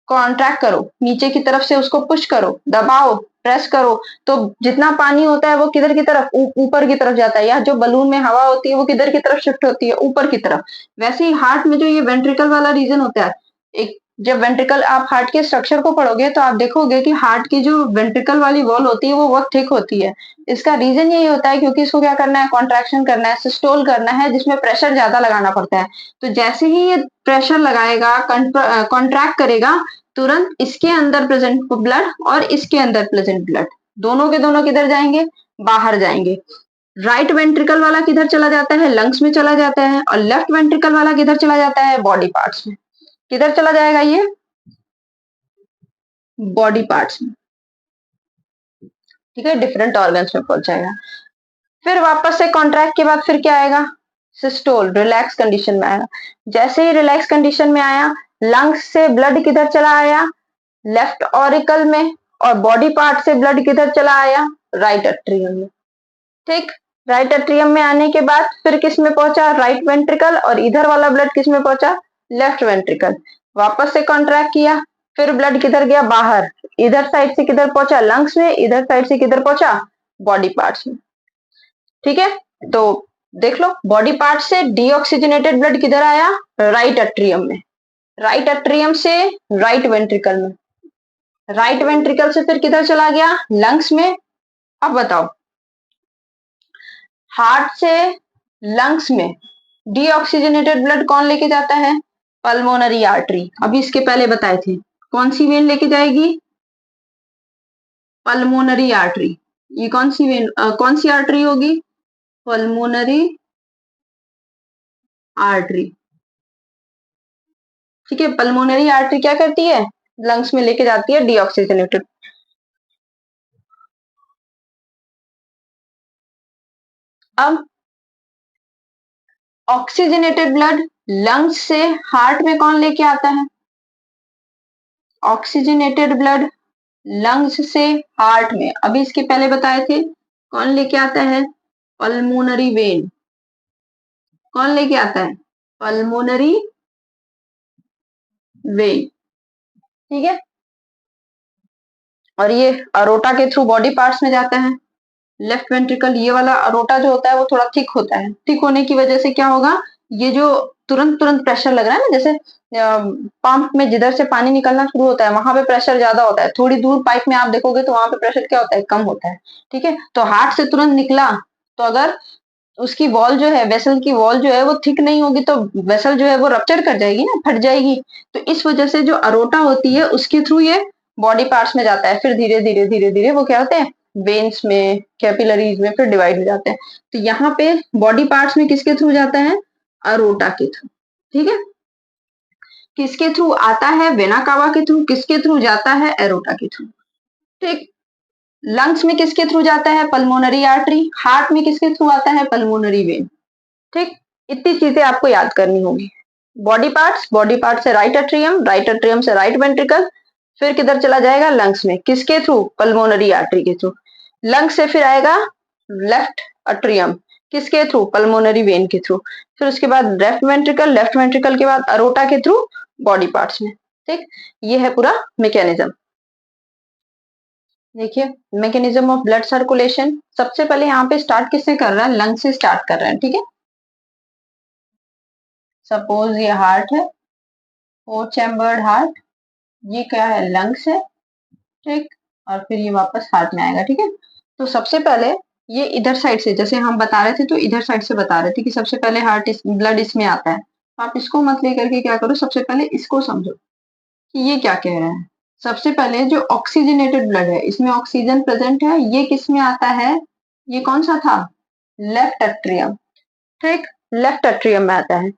कॉन्ट्रैक्ट करो, नीचे की तरफ से उसको पुश करो, दबाओ, प्रेस करो, तो जितना पानी होता है वो किधर की तरफ? ऊपर की तरफ जाता है। या जो बलून में हवा होती है वो किधर की तरफ शिफ्ट होती है? ऊपर की तरफ। वैसे ही हार्ट में जो ये वेंट्रिकल वाला रीजन होता है, एक जब वेंट्रिकल, आप हार्ट के स्ट्रक्चर को पढ़ोगे तो आप देखोगे कि हार्ट की जो वेंट्रिकल वाली वॉल होती है वो बहुत थिक होती है। इसका रीजन यही होता है क्योंकि इसको क्या करना है? कॉन्ट्रैक्शन करना है, सिस्टोल करना है, जिसमें प्रेशर ज्यादा लगाना पड़ता है। तो जैसे ही ये प्रेशर लगाएगा, कॉन्ट्रैक्ट करेगा, तुरंत इसके अंदर प्रेजेंट ब्लड और इसके अंदर प्रेजेंट ब्लड दोनों के दोनों किधर जाएंगे? बाहर जाएंगे। राइट वेंट्रिकल वाला किधर चला जाता है? लंग्स में चला जाता है। और लेफ्ट वेंट्रिकल वाला किधर चला जाता है? बॉडी पार्ट्स में। किधर चला जाएगा ये? बॉडी पार्ट्स में। ठीक है, डिफरेंट ऑर्गन्स में पहुंच जाएगा। फिर वापस से कॉन्ट्रैक्ट के बाद फिर क्या आएगा? सिस्टोल, रिलैक्स कंडीशन में आएगा। जैसे ही रिलैक्स कंडीशन में आया, लंग्स से ब्लड किधर चला आया? लेफ्ट ऑरिकल में। और बॉडी पार्ट से ब्लड किधर चला आया? राइट एट्रियम में। ठीक, राइट एट्रियम में आने के बाद फिर किस में पहुंचा? Right ventricle. और इधर वाला ब्लड किस में पहुंचा? Left ventricle. वापस से कॉन्ट्रैक्ट किया, फिर ब्लड किधर गया? बाहर। इधर साइड से किधर पहुंचा? लंग्स में। इधर साइड से किधर पहुंचा? बॉडी पार्ट्स में। ठीक है, तो देख लो बॉडी पार्ट से डीऑक्सीजनेटेड ब्लड किधर आया? राइट एट्रियम में। राइट एट्रियम से राइट वेंट्रिकल में। राइट वेंट्रिकल से फिर किधर चला गया? लंग्स में। अब बताओ, हार्ट से लंग्स में डीऑक्सीजनेटेड ब्लड कौन लेके जाता है? Pulmonary artery. अभी इसके पहले बताए थे, कौन सी वेन लेके जाएगी? Pulmonary artery. ये कौन सी वेन, कौन सी आर्टरी होगी? Pulmonary artery. ठीक है, पल्मोनरी आर्टरी क्या करती है, लंग्स में लेके जाती है डीऑक्सीजनेटेड। अब ऑक्सीजनेटेड ब्लड लंग्स से हार्ट में कौन लेके आता है, ऑक्सीजनेटेड ब्लड लंग्स से हार्ट में, अभी इसके पहले बताए थे कौन लेके आता है, पल्मोनरी वेन। कौन लेके आता है, पल्मोनरी वेन। ठीक है, और ये अरोटा के थ्रू बॉडी पार्ट्स में जाता है। लेफ्ट वेंट्रिकल, ये वाला अरोटा जो होता है वो थोड़ा थिक होता है, थिक होने की वजह से क्या होगा, ये जो तुरंत तुरंत प्रेशर लग रहा है ना, जैसे पंप में जिधर से पानी निकलना शुरू होता है वहां पे प्रेशर ज्यादा होता है, थोड़ी दूर पाइप में आप देखोगे तो वहां पे प्रेशर क्या होता है, कम होता है। ठीक है, तो हार्ट से तुरंत निकला तो अगर उसकी वॉल जो है, वेसल की वॉल जो है वो थिक नहीं होगी तो वेसल जो है वो रप्चर कर जाएगी ना, फट जाएगी। तो इस वजह से जो अरोटा होती है उसके थ्रू ये बॉडी पार्ट्स में जाता है, फिर धीरे धीरे धीरे धीरे वो क्या होते हैं, वेन्स में, कैपिलरीज में, फिर डिवाइड हो जाते हैं। तो यहाँ पे बॉडी पार्ट्स में किसके थ्रू जाता है, अरोटा के थ्रू। ठीक है, किसके थ्रू आता है, वेना कावा के थ्रू, किसके थ्रू जाता है, एरोटा के थ्रू। ठीक, लंग्स में किसके थ्रू जाता है, पल्मोनरी आर्टरी, हार्ट में किसके थ्रू आता है, पल्मोनरी वेन। ठीक, इतनी चीजें आपको याद करनी होगी। बॉडी पार्ट्स, बॉडी पार्ट से राइट एट्रियम, राइट एट्रियम से राइट वेंट्रिकल, फिर किधर चला जाएगा, लंग्स में, किसके थ्रू, पल्मोनरी आर्टरी के थ्रू। लंग्स से फिर आएगा लेफ्ट एट्रियम, किसके थ्रू, पल्मोनरी वेन के थ्रू। फिर उसके बाद लेफ्ट वेंट्रिकल, लेफ्ट वेंट्रिकल के बाद अरोटा के थ्रू बॉडी पार्ट्स में। ठीक, ये है पूरा मैकेनिज्म। देखिए, मैकेनिज्म ऑफ ब्लड सर्कुलेशन, सबसे पहले यहाँ पे स्टार्ट किससे कर रहा है, लंग से स्टार्ट कर रहा है। ठीक है, सपोज ये हार्ट है, फोर चैम्बर्ड हार्ट, ये क्या है, लंग्स है। ठीक, और फिर ये वापस हार्ट में आएगा। ठीक है, तो सबसे पहले ये इधर साइड से, जैसे हम बता रहे थे तो इधर साइड से बता रहे थे कि सबसे पहले हार्ट ब्लड इसमें आता है। तो आप इसको मत लेकर के क्या करो, सबसे पहले इसको समझो कि ये क्या कह रहा है। सबसे पहले जो ऑक्सीजनेटेड ब्लड है, इसमें ऑक्सीजन प्रेजेंट है, ये किस में आता है, ये कौन सा था, लेफ्ट एट्रियम। ठीक, लेफ्ट एट्रियम में आता है।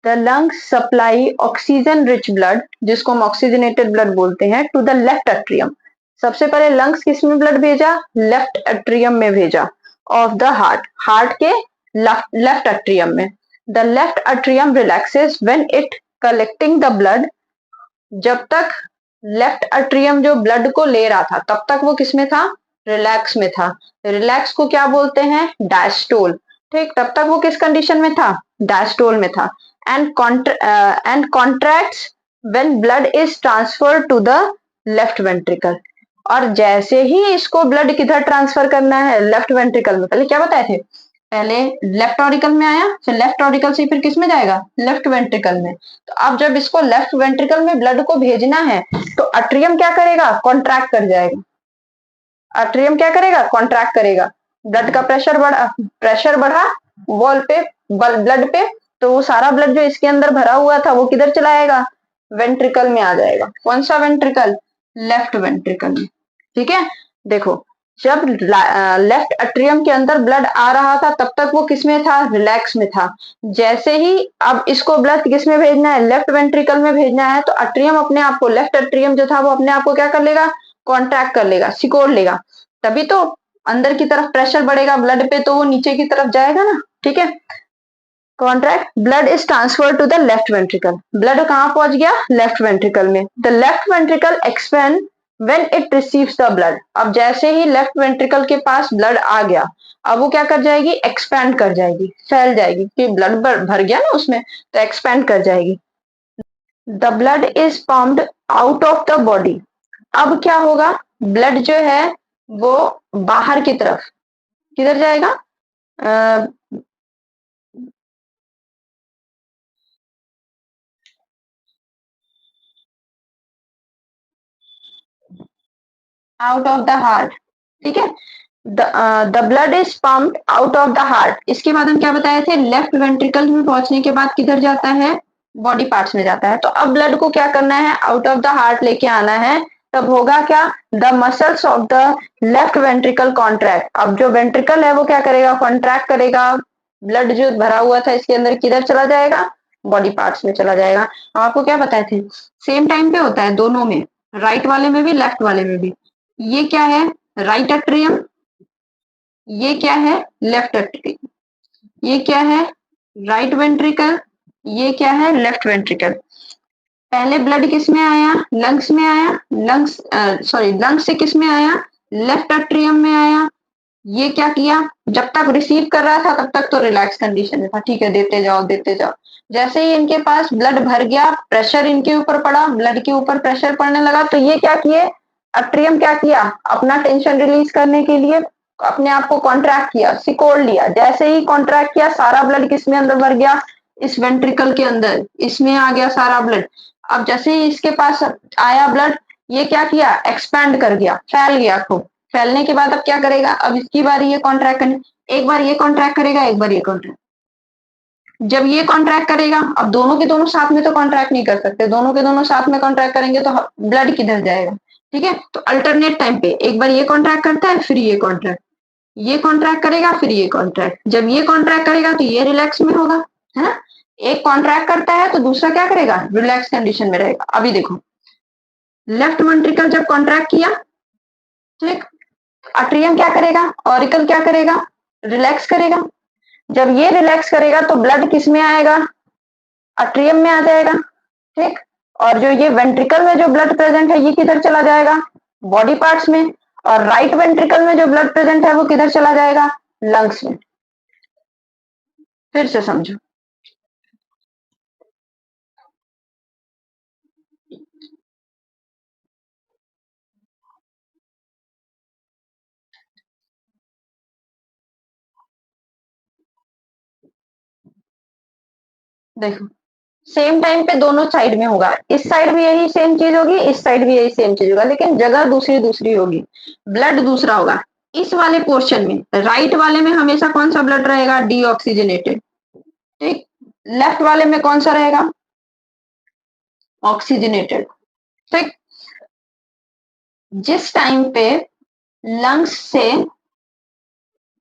The lungs supply oxygen rich blood, जिसको हम ऑक्सीजनेटेड ब्लड बोलते हैं, टू द लेफ्ट एट्रियम। सबसे पहले लंग्स किस में ब्लड भेजा, लेफ्ट एट्रियम में भेजा, ऑफ द हार्ट, हार्ट के लेफ्ट एट्रियम में। The left atrium relaxes when it collecting the blood, जब तक लेफ्ट एट्रियम जो ब्लड को ले रहा था तब तक वो किसमें था, रिलैक्स में था। रिलैक्स को क्या बोलते हैं, डायस्टोल। ठीक, तब तक वो किस कंडीशन में था, डायस्टोल में था। And contracts when blood is transfer to the left ventricle. और जैसे ही इसको ब्लड किधर ट्रांसफर करना है, लेफ्ट वेंट्रिकल में, पहले क्या बताए थे, पहले लेफ्ट ऑरिकल में आया, फिर लेफ्ट ऑरिकल से फिर किस में जाएगा, लेफ्ट वेंट्रिकल में। तो अब जब इसको लेफ्ट वेंट्रिकल में ब्लड को भेजना है तो अट्रियम क्या करेगा, कॉन्ट्रैक्ट कर जाएगा। अट्रियम क्या करेगा, कॉन्ट्रैक्ट करेगा। ब्लड का प्रेशर बढ़ा वॉल पे, ब्लड पे, तो वो सारा ब्लड जो इसके अंदर भरा हुआ था वो किधर चला आएगा, वेंट्रिकल में आ जाएगा। कौन सा वेंट्रिकल, लेफ्ट वेंट्रिकल में। ठीक है, देखो, जब लेफ्ट एट्रियम के अंदर ब्लड आ रहा था तब तक वो किसमें था, रिलैक्स में था। जैसे ही अब इसको ब्लड किसमें भेजना है, लेफ्ट वेंट्रिकल में भेजना है, तो अट्रियम अपने आप को, लेफ्ट एट्रियम जो था वो अपने आप को क्या कर लेगा, कॉन्ट्रैक्ट कर लेगा, सिकोड़ लेगा। तभी तो अंदर की तरफ प्रेशर बढ़ेगा ब्लड पे, तो वो नीचे की तरफ जाएगा ना। ठीक है, contract, blood is transfer to the left ventricle, blood कहाँ पहुंच गया, लेफ्ट वेंट्रिकल में। The left ventricle expand when it receives the blood. अब जैसे ही लेफ्ट वेंट्रिकल के पास ब्लड आ गया, अब वो क्या कर जाएगी, एक्सपैंड कर जाएगी, फैल जाएगी, कि ब्लड भर गया ना उसमें, तो एक्सपैंड कर जाएगी। The blood is pumped out of the body. अब क्या होगा, ब्लड जो है वो बाहर की तरफ किधर जाएगा, आउट ऑफ द हार्ट। ठीक है, the blood is pumped out of the heart. इसके बाद हम क्या बताए थे, लेफ्ट वेंट्रिकल में पहुंचने के बाद किधर जाता है, बॉडी पार्ट्स में जाता है। तो अब ब्लड को क्या करना है, आउट ऑफ द हार्ट लेके आना है तब होगा क्या, the muscles of the left ventricle contract. अब जो वेंट्रिकल है वो क्या करेगा, कॉन्ट्रैक्ट करेगा, ब्लड जो भरा हुआ था इसके अंदर किधर चला जाएगा, बॉडी पार्ट्स में चला जाएगा। आपको क्या बताए थे, सेम टाइम पे होता है दोनों में, राइट वाले में भी लेफ्ट वाले में भी। ये क्या है, राइट एट्रियम, ये क्या है, लेफ्ट एट्रियम, ये क्या है, राइट वेंट्रिकल, ये क्या है, लेफ्ट वेंट्रिकल। पहले ब्लड किस में आया, लंग्स में आया, लंग्स सॉरी लंग्स से किस में आया, लेफ्ट एट्रियम में आया। ये क्या किया, जब तक रिसीव कर रहा था तब तक तो रिलैक्स कंडीशन में था, ठीक है देते जाओ देते जाओ। जैसे ही इनके पास ब्लड भर गया, प्रेशर इनके ऊपर पड़ा, ब्लड के ऊपर प्रेशर पड़ने लगा, तो ये क्या किए, एट्रियम क्या किया, अपना टेंशन रिलीज करने के लिए अपने आप को कॉन्ट्रैक्ट किया, सिकोड़ लिया। जैसे ही कॉन्ट्रैक्ट किया, सारा ब्लड किस में अंदर भर गया, इस वेंट्रिकल के अंदर, इसमें आ गया सारा ब्लड। अब जैसे ही इसके पास आया ब्लड, ये क्या किया, एक्सपैंड कर गया, फैल गया खूब। फैलने के बाद अब क्या करेगा, अब इसकी बारी ये कॉन्ट्रैक्ट करने, एक बार ये कॉन्ट्रैक्ट करेगा, एक बार ये कॉन्ट्रैक्ट। जब ये कॉन्ट्रैक्ट करेगा, अब दोनों के दोनों साथ में तो कॉन्ट्रैक्ट नहीं कर सकते, दोनों के दोनों साथ में कॉन्ट्रैक्ट करेंगे तो ब्लड किधर जाएगा, ठीक है। तो अल्टरनेट टाइम पे एक बार ये कॉन्ट्रैक्ट करता है, फिर ये कॉन्ट्रैक्ट, ये कॉन्ट्रैक्ट करेगा, फिर ये कॉन्ट्रैक्ट। जब ये कॉन्ट्रैक्ट करेगा तो ये रिलैक्स में होगा, है ना। एक कॉन्ट्रैक्ट करता है तो दूसरा क्या करेगा, रिलैक्स कंडीशन में रहेगा। अभी देखो, लेफ्ट वेंट्रिकल जब कॉन्ट्रैक्ट किया, ठीक, अट्रियम क्या करेगा, ऑरिकल क्या करेगा, रिलैक्स करेगा। जब ये रिलैक्स करेगा तो ब्लड किस में आएगा, अट्रियम में आ जाएगा, ठीक। और जो ये वेंट्रिकल में जो ब्लड प्रेजेंट है ये किधर चला जाएगा, बॉडी पार्ट्स में। और राइट वेंट्रिकल में जो ब्लड प्रेजेंट है वो किधर चला जाएगा, लंग्स में। फिर से समझो, देखो सेम टाइम पे दोनों साइड में होगा, इस साइड भी यही सेम चीज होगी, इस साइड भी यही सेम चीज होगा, लेकिन जगह दूसरी दूसरी होगी, ब्लड दूसरा होगा। इस वाले पोर्शन में, राइट वाले में हमेशा कौन सा ब्लड रहेगा, डीऑक्सीजनेटेड, ठीक। लेफ्ट वाले में कौन सा रहेगा, ऑक्सीजनेटेड, ठीक। जिस टाइम पे लंग्स से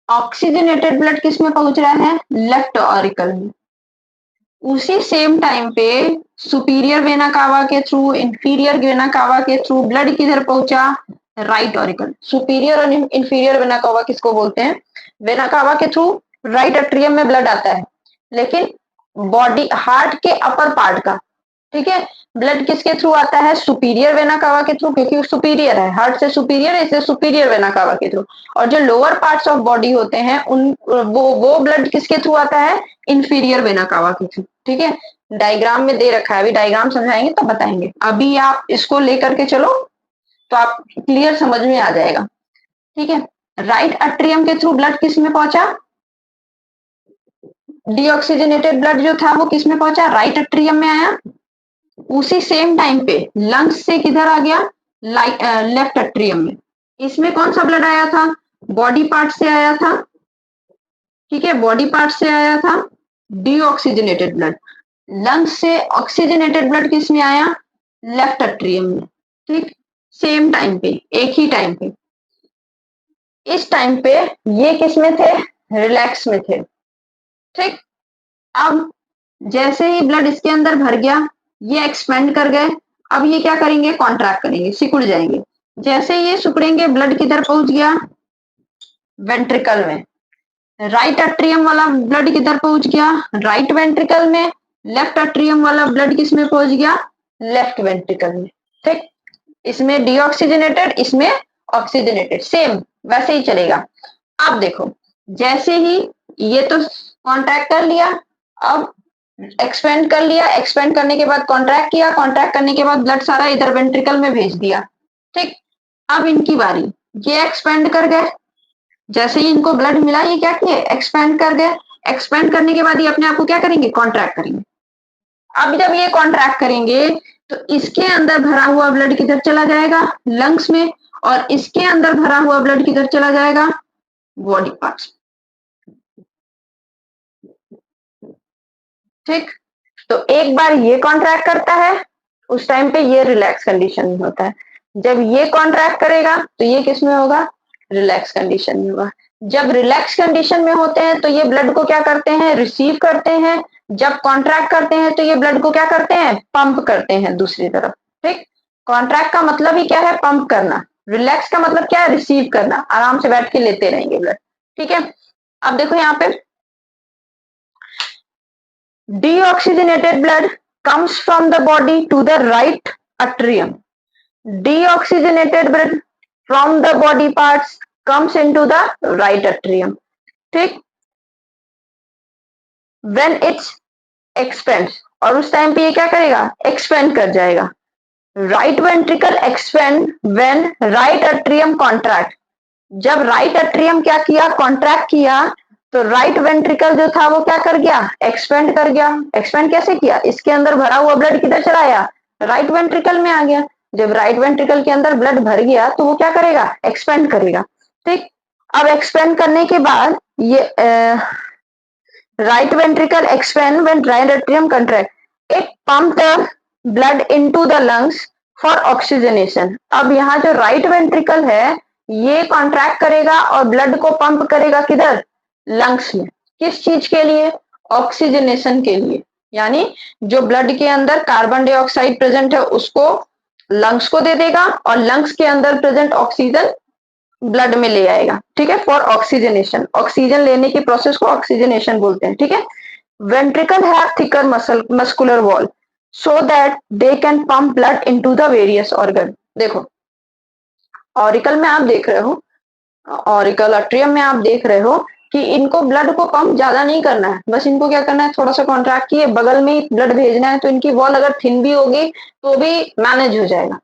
ऑक्सीजनेटेड ब्लड किस में पहुंच रहा है, लेफ्ट ऑरिकल में, उसी सेम टाइम पे सुपीरियर वेना कावा के थ्रू, इंफीरियर वेना कावा के थ्रू ब्लड किधर पहुंचा, राइट ऑरिकल। सुपीरियर और इंफीरियर वेना कावा किसको बोलते हैं, वेना कावा के थ्रू राइट एट्रियम में ब्लड आता है, लेकिन बॉडी हार्ट के अपर पार्ट का, ठीक है, ब्लड किसके थ्रू आता है, सुपीरियर वेना कावा के थ्रू, क्योंकि सुपीरियर है, हार्ट से सुपीरियर है, इसलिए सुपीरियर वेना कावा के थ्रू। और जो लोअर पार्ट्स ऑफ बॉडी होते हैं उन वो ब्लड किसके थ्रू आता है, इंफीरियर वेना कावा के थ्रू, ठीक है। डायग्राम में दे रखा है, अभी डायग्राम समझाएंगे तब बताएंगे, अभी आप इसको लेकर के चलो तो आप क्लियर समझ में आ जाएगा, ठीक है। राइट एट्रियम के थ्रू ब्लड किस में पहुंचा, डीऑक्सीजनेटेड ब्लड जो था वो किस में पहुंचा, राइट एट्रियम में आया। उसी सेम टाइम पे लंग्स से किधर आ गया, लेफ्ट एट्रियम में। इसमें कौन सा ब्लड आया था, बॉडी पार्ट से आया था, ठीक है, बॉडी पार्ट से आया था डीऑक्सीजनेटेड ब्लड। लंग्स से ऑक्सीजनेटेड ब्लड किस में आया, लेफ्ट एट्रियम में, ठीक। सेम टाइम पे, एक ही टाइम पे। इस टाइम पे ये किस में थे, रिलैक्स में थे, ठीक। अब जैसे ही ब्लड इसके अंदर भर गया, ये एक्सपेंड कर गए, अब ये क्या करेंगे, कॉन्ट्रैक्ट करेंगे, सिकुड़ जाएंगे। जैसे ये सिकुड़ेंगे, ब्लड किधर पहुंच गया, वेंट्रिकल में। राइट एट्रियम वाला ब्लड किधर पहुंच गया, राइट वेंट्रिकल में। लेफ्ट एट्रियम वाला ब्लड किस में पहुंच गया, लेफ्ट वेंट्रिकल में, ठीक। इसमें डीऑक्सीजनेटेड, इसमें ऑक्सीजनेटेड, सेम वैसे ही चलेगा। अब देखो, जैसे ही ये तो कॉन्ट्रैक्ट कर लिया, अब एक्सपेंड कर लिया, एक्सपेंड करने के बाद कॉन्ट्रैक्ट किया, कॉन्ट्रैक्ट करने के बाद ब्लड सारा इधर वेंट्रिकल में भेज दिया, ठीक। अब इनकी बारी, ये एक्सपेंड कर गए, जैसे ही इनको ब्लड मिला ये क्या किए, एक्सपेंड कर गए। एक्सपेंड करने के बाद ये अपने आप को क्या करेंगे, कॉन्ट्रैक्ट करेंगे। अब जब ये कॉन्ट्रैक्ट करेंगे तो इसके अंदर भरा हुआ ब्लड किधर चला जाएगा, लंग्स में, और इसके अंदर भरा हुआ ब्लड किधर चला जाएगा, बॉडी पार्ट्स, ठीक। तो एक बार ये कॉन्ट्रैक्ट करता है, उस टाइम पे ये रिलैक्स कंडीशन में होता है। जब ये कॉन्ट्रैक्ट करेगा तो ये किस में होगा, रिलैक्स कंडीशन में होगा। जब रिलैक्स कंडीशन में होते हैं तो ये ब्लड को क्या करते हैं, रिसीव करते हैं। जब कॉन्ट्रैक्ट करते हैं तो ये ब्लड को क्या करते हैं, पंप करते हैं दूसरी तरफ। ठीक, कॉन्ट्रैक्ट का मतलब ही क्या है, पंप करना। रिलैक्स का मतलब क्या है, रिसीव करना, आराम से बैठ के लेते रहेंगे ब्लड। ठीक है, अब देखो यहाँ पे deoxygenated blood comes from the body to the right atrium. Deoxygenated blood from the body parts comes into the right atrium. ठीक, when it expands, और उस टाइम पे ये क्या करेगा, एक्सपेंड कर जाएगा। Right ventricle expand when right atrium contract. जब राइट अट्रियम क्या किया, कॉन्ट्रैक्ट किया, तो राइट वेंट्रिकल जो था वो क्या कर गया, एक्सपेंड कर गया। एक्सपेंड कैसे किया, इसके अंदर भरा हुआ ब्लड किधर चला आया, राइट वेंट्रिकल में आ गया। जब राइट वेंट्रिकल के अंदर ब्लड भर गया तो वो क्या करेगा, एक्सपेंड करेगा। ठीक, अब एक्सपेंड करने के बाद ये right ventricle expand when right atrium contract. It pump the blood into the lungs for oxygenation. अब यहाँ जो right ventricle है ये कॉन्ट्रैक्ट करेगा और ब्लड को पंप करेगा किधर, लंग्स में। किस चीज के लिए, ऑक्सीजनेशन के लिए। यानी जो ब्लड के अंदर कार्बन डाइऑक्साइड प्रेजेंट है उसको लंग्स को दे देगा और लंग्स के अंदर प्रेजेंट ऑक्सीजन ब्लड में ले आएगा। ठीक है, फॉर ऑक्सीजनेशन, ऑक्सीजन लेने की प्रोसेस को ऑक्सीजनेशन बोलते हैं। ठीक है, ventricle have thicker muscular wall so that they can pump blood into the various organ. देखो ऑरिकल में आप देख रहे हो, ऑरिकल अट्रियम में आप देख रहे हो कि इनको ब्लड को पंप ज्यादा नहीं करना है, बस इनको क्या करना है, थोड़ा सा कॉन्ट्रैक्ट किए, बगल में ही ब्लड भेजना है, तो इनकी वॉल अगर थिन भी होगी तो भी मैनेज हो जाएगा।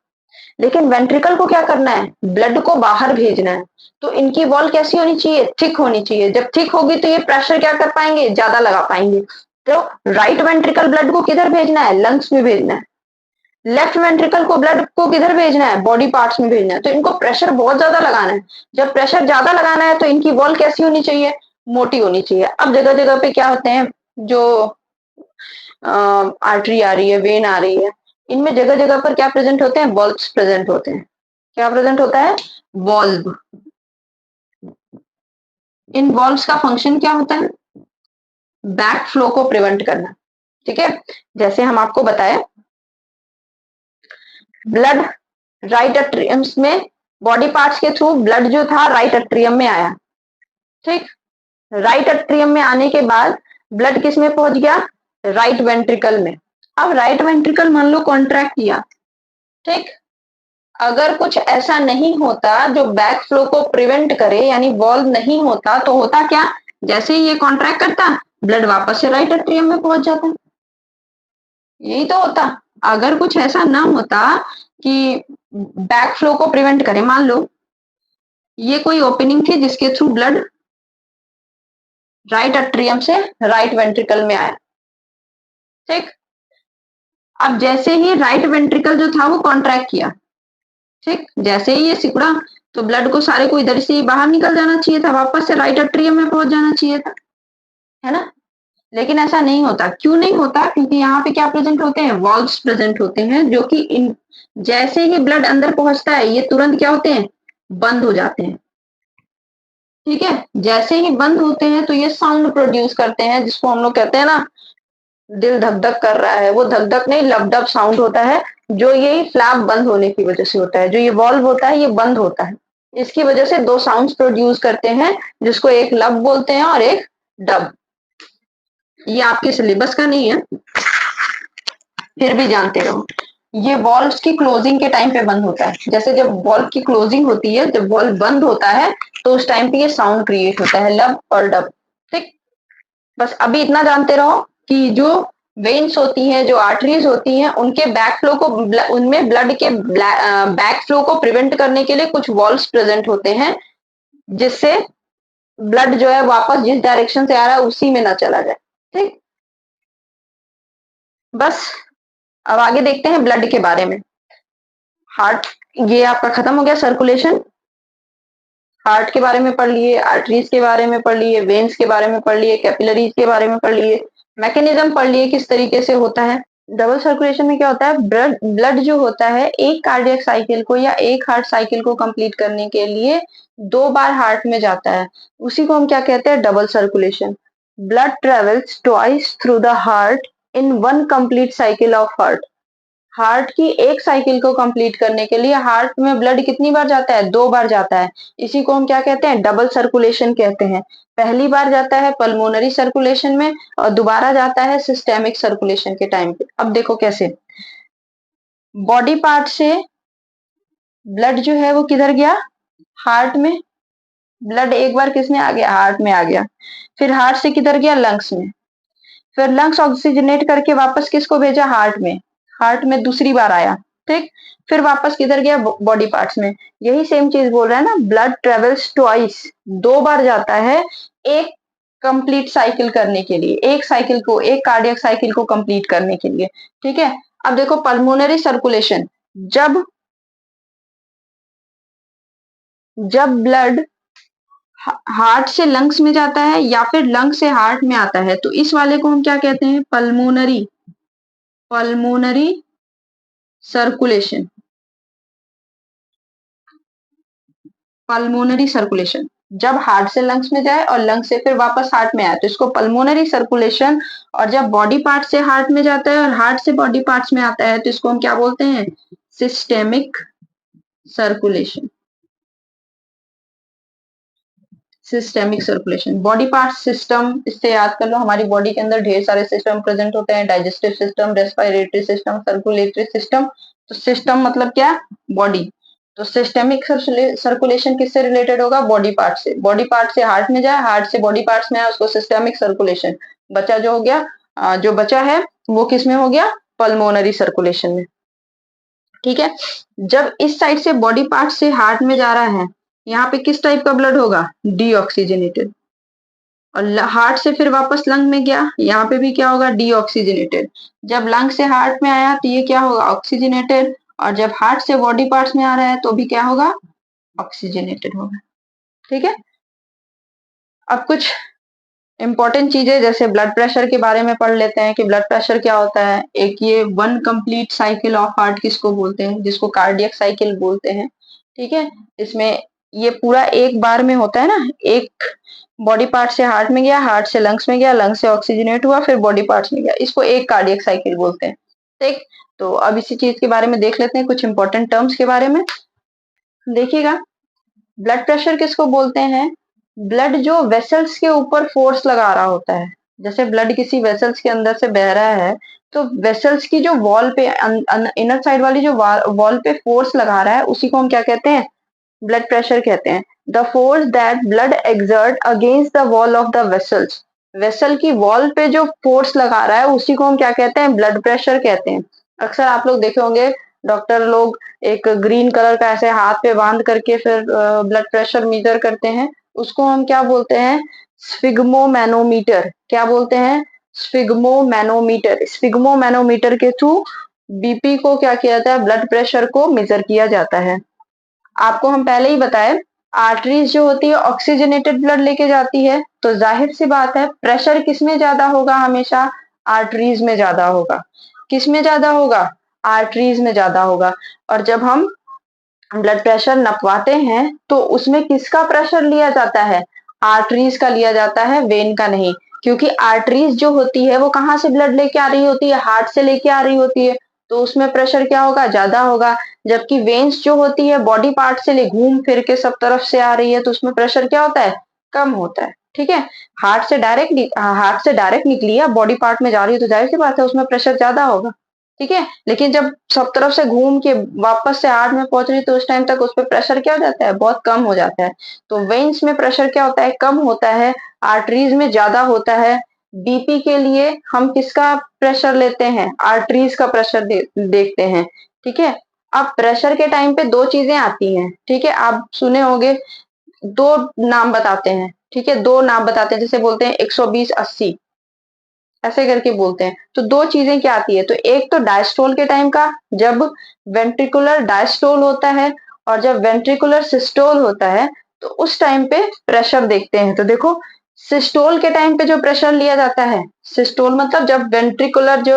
लेकिन वेंट्रिकल को क्या करना है, ब्लड को बाहर भेजना है, तो इनकी वॉल कैसी होनी चाहिए, थिक होनी चाहिए। जब थिक होगी तो ये प्रेशर क्या कर पाएंगे, ज्यादा लगा पाएंगे। तो राइट वेंट्रिकल ब्लड को किधर भेजना है, लंग्स में भेजना है। लेफ्ट वेंट्रिकल को ब्लड को किधर भेजना है, बॉडी पार्ट्स में भेजना है। तो इनको प्रेशर बहुत ज्यादा लगाना है। जब प्रेशर ज्यादा लगाना है तो इनकी वॉल कैसी होनी चाहिए, मोटी होनी चाहिए। अब जगह जगह पे क्या होते हैं, जो आर्टरी आ रही है, वेन आ रही है, इनमें जगह जगह पर क्या प्रेजेंट होते हैं, बल्ब्स प्रेजेंट होते हैं। क्या प्रेजेंट होता है, बल्ब। इन बल्ब्स का फंक्शन क्या होता है, बैक फ्लो को प्रिवेंट करना। ठीक है, जैसे हम आपको बताए, ब्लड राइट अट्रियम्स में, बॉडी पार्ट्स के थ्रू ब्लड जो था राइट अट्रियम में आया। ठीक, राइट अट्रियम में आने के बाद ब्लड किस में पहुंच गया, राइट वेंट्रिकल में। अब राइट वेंट्रिकल मान लो कॉन्ट्रैक्ट किया। ठीक, अगर कुछ ऐसा नहीं होता जो बैक फ्लो को प्रिवेंट करे, यानी वॉल्व नहीं होता, तो होता क्या, जैसे ही ये कॉन्ट्रैक्ट करता ब्लड वापस से राइट एट्रियम में पहुंच जाता। यही तो होता। अगर कुछ ऐसा ना होता कि बैक फ्लो को प्रिवेंट करे, मान लो ये कोई ओपनिंग थी जिसके थ्रू ब्लड राइट एट्रियम से राइट वेंट्रिकल में आया। ठीक, अब जैसे ही राइट वेंट्रिकल जो था वो कॉन्ट्रैक्ट किया, ठीक, जैसे ही ये सिकुड़ा तो ब्लड को सारे को इधर से बाहर निकल जाना चाहिए था, वापस से राइट एट्रियम में पहुंच जाना चाहिए था, है ना। लेकिन ऐसा नहीं होता। क्यों नहीं होता, क्योंकि यहाँ पे क्या प्रेजेंट होते हैं, वॉल्व्स प्रेजेंट होते हैं, जो कि इन जैसे ही ब्लड अंदर पहुंचता है ये तुरंत क्या होते हैं, बंद हो जाते हैं। ठीक है, जैसे ही बंद होते हैं तो ये साउंड प्रोड्यूस करते हैं, जिसको हम लोग कहते हैं ना, दिल धक धक कर रहा है। वो धक धक नहीं, लबडब साउंड होता है, जो ये फ्लैप बंद होने की वजह से होता है। जो ये वॉल्व होता है ये बंद होता है, इसकी वजह से दो साउंड्स प्रोड्यूस करते हैं, जिसको एक लब बोलते हैं और एक डब। ये आपके सिलेबस का नहीं है, फिर भी जानते रहो। ये वॉल्व्स की क्लोजिंग के टाइम पे बंद होता है। जैसे जब वॉल्व की क्लोजिंग होती है, जब वॉल्व बंद होता है तो उस टाइम पे ये साउंड क्रिएट होता है, लब और डब। ठीक, बस अभी इतना जानते रहो कि जो वेन्स होती हैं, जो आर्टरीज होती हैं, उनके बैक फ्लो को, उनमें ब्लड के बैक फ्लो को प्रिवेंट करने के लिए कुछ वॉल्व्स प्रेजेंट होते हैं, जिससे ब्लड जो है वापस जिस डायरेक्शन से आ रहा है उसी में ना चला जाए। ठीक, बस अब आगे देखते हैं ब्लड के बारे में। हार्ट, ये आपका खत्म हो गया सर्कुलेशन। हार्ट के बारे में पढ़ लिए, आर्टरीज के बारे में पढ़ लिए, वेन्स के बारे में पढ़ लिए, कैपिलरीज के बारे में पढ़ लिए, मैकेनिज्म पढ़ लिए किस तरीके से होता है। डबल सर्कुलेशन में क्या होता है, ब्लड जो होता है एक कार्डियक साइकिल को या एक हार्ट साइकिल को कंप्लीट करने के लिए 2 बार हार्ट में जाता है, उसी को हम क्या कहते हैं, double circulation. Blood travels twice through the heart in one complete cycle of heart. Heart की एक साइकिल को कंप्लीट करने के लिए हार्ट में ब्लड कितनी बार जाता है, 2 बार जाता है। इसी को हम क्या कहते हैं, डबल सर्कुलेशन कहते हैं। पहली बार जाता है पल्मोनरी सर्कुलेशन में और दोबारा जाता है सिस्टेमिक सर्कुलेशन के टाइम पे। अब देखो कैसे, बॉडी पार्ट से ब्लड जो है वो किधर गया, हार्ट में। ब्लड एक बार किसमें आ गया, हार्ट में आ गया। फिर हार्ट से किधर गया, लंग्स में। फिर लंग्स ऑक्सीजनेट करके वापस किसको भेजा, हार्ट में। हार्ट में दूसरी बार आया, ठीक। फिर वापस किधर गया, बॉडी पार्ट्स में। यही सेम चीज बोल रहा है ना, ब्लड ट्रेवल्स ट्वाइस, 2 बार जाता है एक कंप्लीट साइकिल करने के लिए, एक साइकिल को, एक कार्डियक साइकिल को कंप्लीट करने के लिए, ठीक है। अब देखो पल्मोनरी सर्कुलेशन, जब जब ब्लड हार्ट से लंग्स में जाता है या फिर लंग से हार्ट में आता है, तो इस वाले को हम क्या कहते हैं, pulmonary pulmonary circulation. Pulmonary circulation जब हार्ट से लंग्स में जाए और लंग से फिर वापस हार्ट में आए तो इसको पल्मोनरी सर्कुलेशन। और जब बॉडी पार्ट से हार्ट में जाता है और हार्ट से बॉडी पार्ट्स में आता है तो इसको हम क्या बोलते हैं, systemic circulation. Systemic circulation, body part system, इससे याद कर लो हमारी बॉडी के अंदर ढेर सारे सिस्टम प्रेजेंट होते हैं, digestive system, respiratory system, circulatory system. तो सिस्टम मतलब क्या, बॉडी। तो सिस्टेमिक सर्कुलेशन किससे रिलेटेड होगा, बॉडी पार्ट से। बॉडी पार्ट से हार्ट में जाए, हार्ट से बॉडी पार्ट्स में आए, उसको सिस्टेमिक सर्कुलेशन। बचा जो हो गया, जो बचा है वो किस में हो गया, पल्मोनरी सर्कुलेशन में, ठीक है। जब इस साइड से बॉडी पार्ट से हार्ट में जा रहा है, यहाँ पे किस टाइप का ब्लड होगा, डीऑक्सीजनेटेड। और हार्ट से फिर वापस लंग में गया, यहाँ पे भी क्या होगा, डीऑक्सीजनेटेड। जब लंग से हार्ट में आया तो ये क्या होगा, ऑक्सीजनेटेड। और जब हार्ट से बॉडी पार्ट्स में आ रहा है तो भी क्या होगा, ऑक्सीजनेटेड होगा, ठीक है। अब कुछ इंपॉर्टेंट चीजें जैसे ब्लड प्रेशर के बारे में पढ़ लेते हैं कि ब्लड प्रेशर क्या होता है। एक ये one complete cycle of heart किसको बोलते हैं, जिसको कार्डियक साइकिल बोलते हैं, ठीक है। इसमें ये पूरा एक बार में होता है ना, एक बॉडी पार्ट से हार्ट में गया, हार्ट से लंग्स में गया, लंग्स से ऑक्सीजनेट हुआ, फिर बॉडी पार्ट्स में गया, इसको एक कार्डियक साइकिल बोलते हैं, ठीक। तो अब इसी चीज के बारे में देख लेते हैं, कुछ इंपॉर्टेंट टर्म्स के बारे में देखिएगा। ब्लड प्रेशर किसको बोलते हैं, ब्लड जो वेसल्स के ऊपर फोर्स लगा रहा होता है। जैसे ब्लड किसी वेसल्स के अंदर से बह रहा है तो वेसल्स की जो वॉल पे इनर साइड वाली जो वॉल पे फोर्स लगा रहा है उसी को हम क्या कहते हैं, ब्लड प्रेशर कहते हैं। The force that blood exert against the wall of the vessels, vessel की वॉल पे जो फोर्स लगा रहा है उसी को हम क्या कहते हैं, ब्लड प्रेशर कहते हैं। अक्सर आप लोग देखे होंगे डॉक्टर लोग एक ग्रीन कलर का ऐसे हाथ पे बांध करके फिर ब्लड प्रेशर मीजर करते हैं, उसको हम क्या बोलते हैं, स्फिग्मोमैनोमीटर। क्या बोलते हैं, स्फिग्मोमैनोमीटर। स्फिग्मोमैनोमीटर के थ्रू बीपी को क्या किया जाता है, ब्लड प्रेशर को मेजर किया जाता है। आपको हम पहले ही बताए, आर्टरीज जो होती है ऑक्सीजनेटेड ब्लड लेके जाती है, तो जाहिर सी बात है प्रेशर किसमें ज्यादा होगा, हमेशा आर्टरीज में ज्यादा होगा। किसमें ज्यादा होगा, आर्टरीज में ज्यादा होगा। और जब हम ब्लड प्रेशर नपवाते हैं तो उसमें किसका प्रेशर लिया जाता है, आर्टरीज का लिया जाता है, वेन का नहीं। क्योंकि आर्टरीज जो होती है वो कहाँ से ब्लड लेके आ रही होती है, हार्ट से लेके आ रही होती है, तो उसमें प्रेशर क्या होगा, ज्यादा होगा। जबकि वेन्स जो होती है बॉडी पार्ट से ले घूम फिर के सब तरफ से आ रही है तो उसमें प्रेशर क्या होता है, कम होता है, ठीक है। हार्ट से डायरेक्ट निकली है, बॉडी पार्ट में जा रही है तो जाहिर सी बात है उसमें प्रेशर ज्यादा होगा, ठीक है। लेकिन जब सब तरफ से घूम के वापस से हार्ट में पहुंच रही है तो उस टाइम तक उस पर प्रेशर क्या हो जाता है, बहुत कम हो जाता है। तो वेन्स में प्रेशर क्या होता है, कम होता है, आर्टरीज में ज्यादा होता है। बीपी के लिए हम किसका प्रेशर लेते हैं, आर्टरीज का प्रेशर देखते हैं, ठीक है। अब प्रेशर के टाइम पे दो चीजें आती हैं, ठीक है, आप सुने होंगे, दो नाम बताते हैं, ठीक है, दो नाम बताते हैं, जैसे बोलते हैं 120/80, ऐसे करके बोलते हैं। तो दो चीजें क्या आती है, तो एक तो डायस्टोल के टाइम का, जब वेंट्रिकुलर डायस्टोल होता है और जब वेंट्रिकुलर सिस्टोल होता है तो उस टाइम पे प्रेशर देखते हैं। तो देखो सिस्टोल के टाइम पे जो प्रेशर लिया जाता है, सिस्टोल मतलब जब वेंट्रिकुलर जो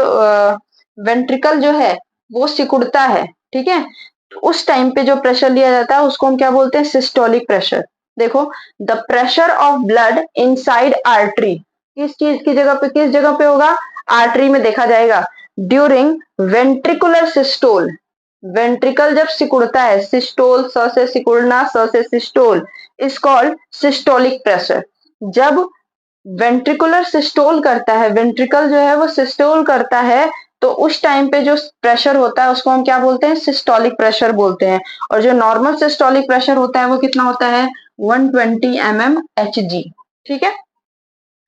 वेंट्रिकल जो है वो सिकुड़ता है, ठीक है, उस टाइम पे जो प्रेशर लिया जाता है उसको हम क्या बोलते हैं, सिस्टोलिक प्रेशर। देखो, the pressure of blood inside artery, किस चीज की जगह पे, किस जगह पे होगा, आर्टरी में देखा जाएगा, ड्यूरिंग वेंट्रिकुलर सिस्टोल, वेंट्रिकल जब सिकुड़ता है, सिस्टोल, स से सिकुड़ना, स से systole, is called systolic pressure. जब वेंट्रिकुलर सिस्टोल करता है, वेंट्रिकल जो है वो सिस्टोल करता है, तो उस टाइम पे जो प्रेशर होता है उसको हम क्या बोलते हैं, सिस्टोलिक प्रेशर बोलते हैं। और जो नॉर्मल सिस्टोलिक प्रेशर होता है वो कितना होता है, 120 mmHg, ठीक है।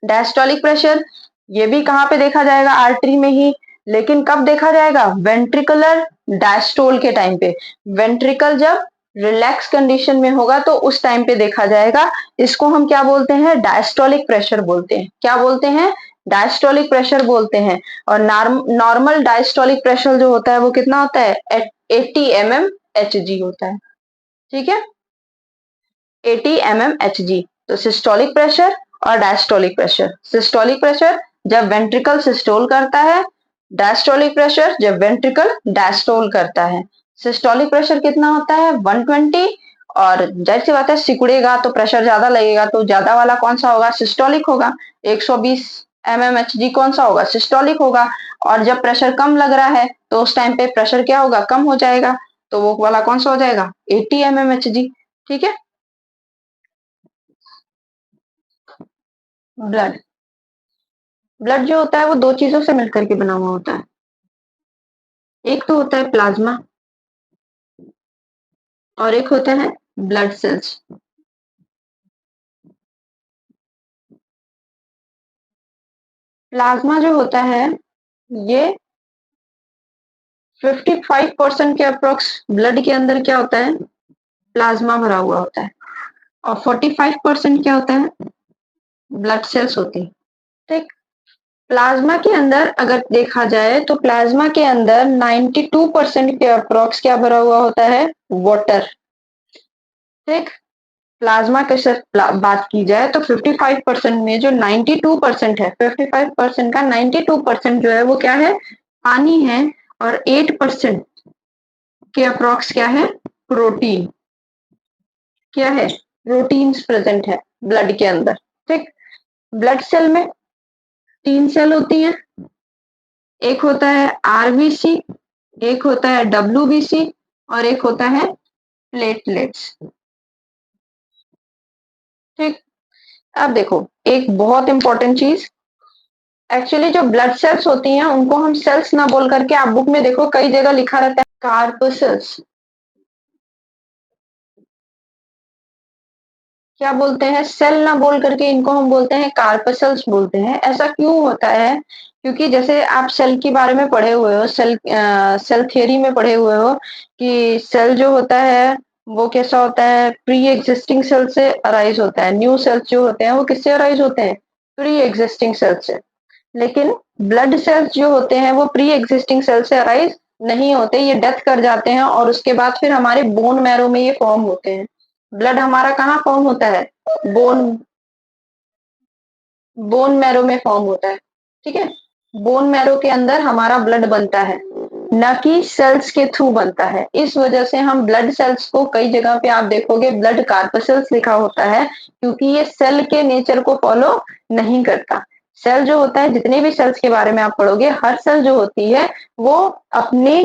डायस्टोलिक प्रेशर, ये भी कहाँ पे देखा जाएगा, आर्टरी में ही, लेकिन कब देखा जाएगा, वेंट्रिकुलर डायस्टोल के टाइम पे, वेंट्रिकल जब रिलैक्स कंडीशन में होगा तो उस टाइम पे देखा जाएगा। इसको हम क्या बोलते हैं, डायस्टोलिक प्रेशर बोलते हैं। क्या बोलते हैं, डायस्टोलिक प्रेशर बोलते हैं। और नॉर्मल डायस्टोलिक प्रेशर जो होता है वो कितना होता है, 80 mmHg होता है, ठीक है, 80 mmHg। तो सिस्टोलिक प्रेशर और डायस्टोलिक प्रेशर, सिस्टोलिक प्रेशर जब वेंट्रिकल सिस्टोल करता है, डायस्टोलिक प्रेशर जब वेंट्रिकल डायस्टोल करता है। सिस्टोलिक प्रेशर कितना होता है, 120, और जाहिर सी बात है सिकुड़ेगा तो प्रेशर ज्यादा लगेगा, तो ज्यादा वाला कौन सा होगा, सिस्टोलिक होगा। 120 mmHg कौन सा होगा, सिस्टोलिक होगा। और जब प्रेशर कम लग रहा है तो उस टाइम पे प्रेशर क्या होगा, कम हो जाएगा, तो वो वाला कौन सा हो जाएगा, 80 mmHg, ठीक है। ब्लड, ब्लड जो होता है वो दो चीजों से मिलकर के बना हुआ होता है। एक तो होता है प्लाज्मा और एक होता है ब्लड सेल्स। प्लाज्मा जो होता है ये 55% के अप्रोक्स ब्लड के अंदर क्या होता है, प्लाज्मा भरा हुआ होता है, और 45% क्या होता है, ब्लड सेल्स होती है, ठीक। प्लाज्मा के अंदर अगर देखा जाए तो प्लाज्मा के अंदर 92% के अप्रोक्स क्या भरा हुआ होता है, वाटर, ठीक। प्लाज्मा के साथ बात की जाए तो 55% में जो 92% है, 55% का 92% जो है वो क्या है, पानी है, और 8% के अप्रोक्स क्या है, प्रोटीन, क्या है, प्रोटीन्स प्रेजेंट है ब्लड के अंदर, ठीक। ब्लड सेल में तीन सेल होती है, एक होता है आरबीसी, एक होता है डब्ल्यूबीसी, और एक होता है प्लेटलेट्स, ठीक। अब देखो एक बहुत इंपॉर्टेंट चीज, एक्चुअली जो ब्लड सेल्स होती हैं उनको हम सेल्स ना बोल करके, आप बुक में देखो कई जगह लिखा रहता है कार्पसेल्स, क्या बोलते हैं, सेल ना बोल करके इनको हम बोलते हैं कार्पसेल्स बोलते हैं। ऐसा क्यों होता है, क्योंकि जैसे आप सेल के बारे में पढ़े हुए हो, सेल थियरी में पढ़े हुए हो कि सेल जो होता है वो कैसा होता है, प्री एग्जिस्टिंग सेल से अराइज होता है। न्यू सेल्स जो होते हैं वो किससे अराइज होते हैं, प्री एग्जिस्टिंग सेल से। लेकिन ब्लड सेल्स जो होते हैं वो प्री एग्जिस्टिंग सेल से अराइज नहीं होते, ये डेथ कर जाते हैं और उसके बाद फिर हमारे बोन मैरो में ये फॉर्म होते हैं। ब्लड हमारा कहाँ फॉर्म होता है, बोन, बोन मैरो में फॉर्म होता है, ठीक है। बोन मैरो के अंदर हमारा ब्लड बनता है, न कि सेल्स के थ्रू बनता है। इस वजह से हम ब्लड सेल्स को कई जगह पे आप देखोगे ब्लड कार्पसेल्स लिखा होता है, क्योंकि ये सेल के नेचर को फॉलो नहीं करता। सेल जो होता है, जितने भी सेल्स के बारे में आप पढ़ोगे, हर सेल जो होती है वो अपनी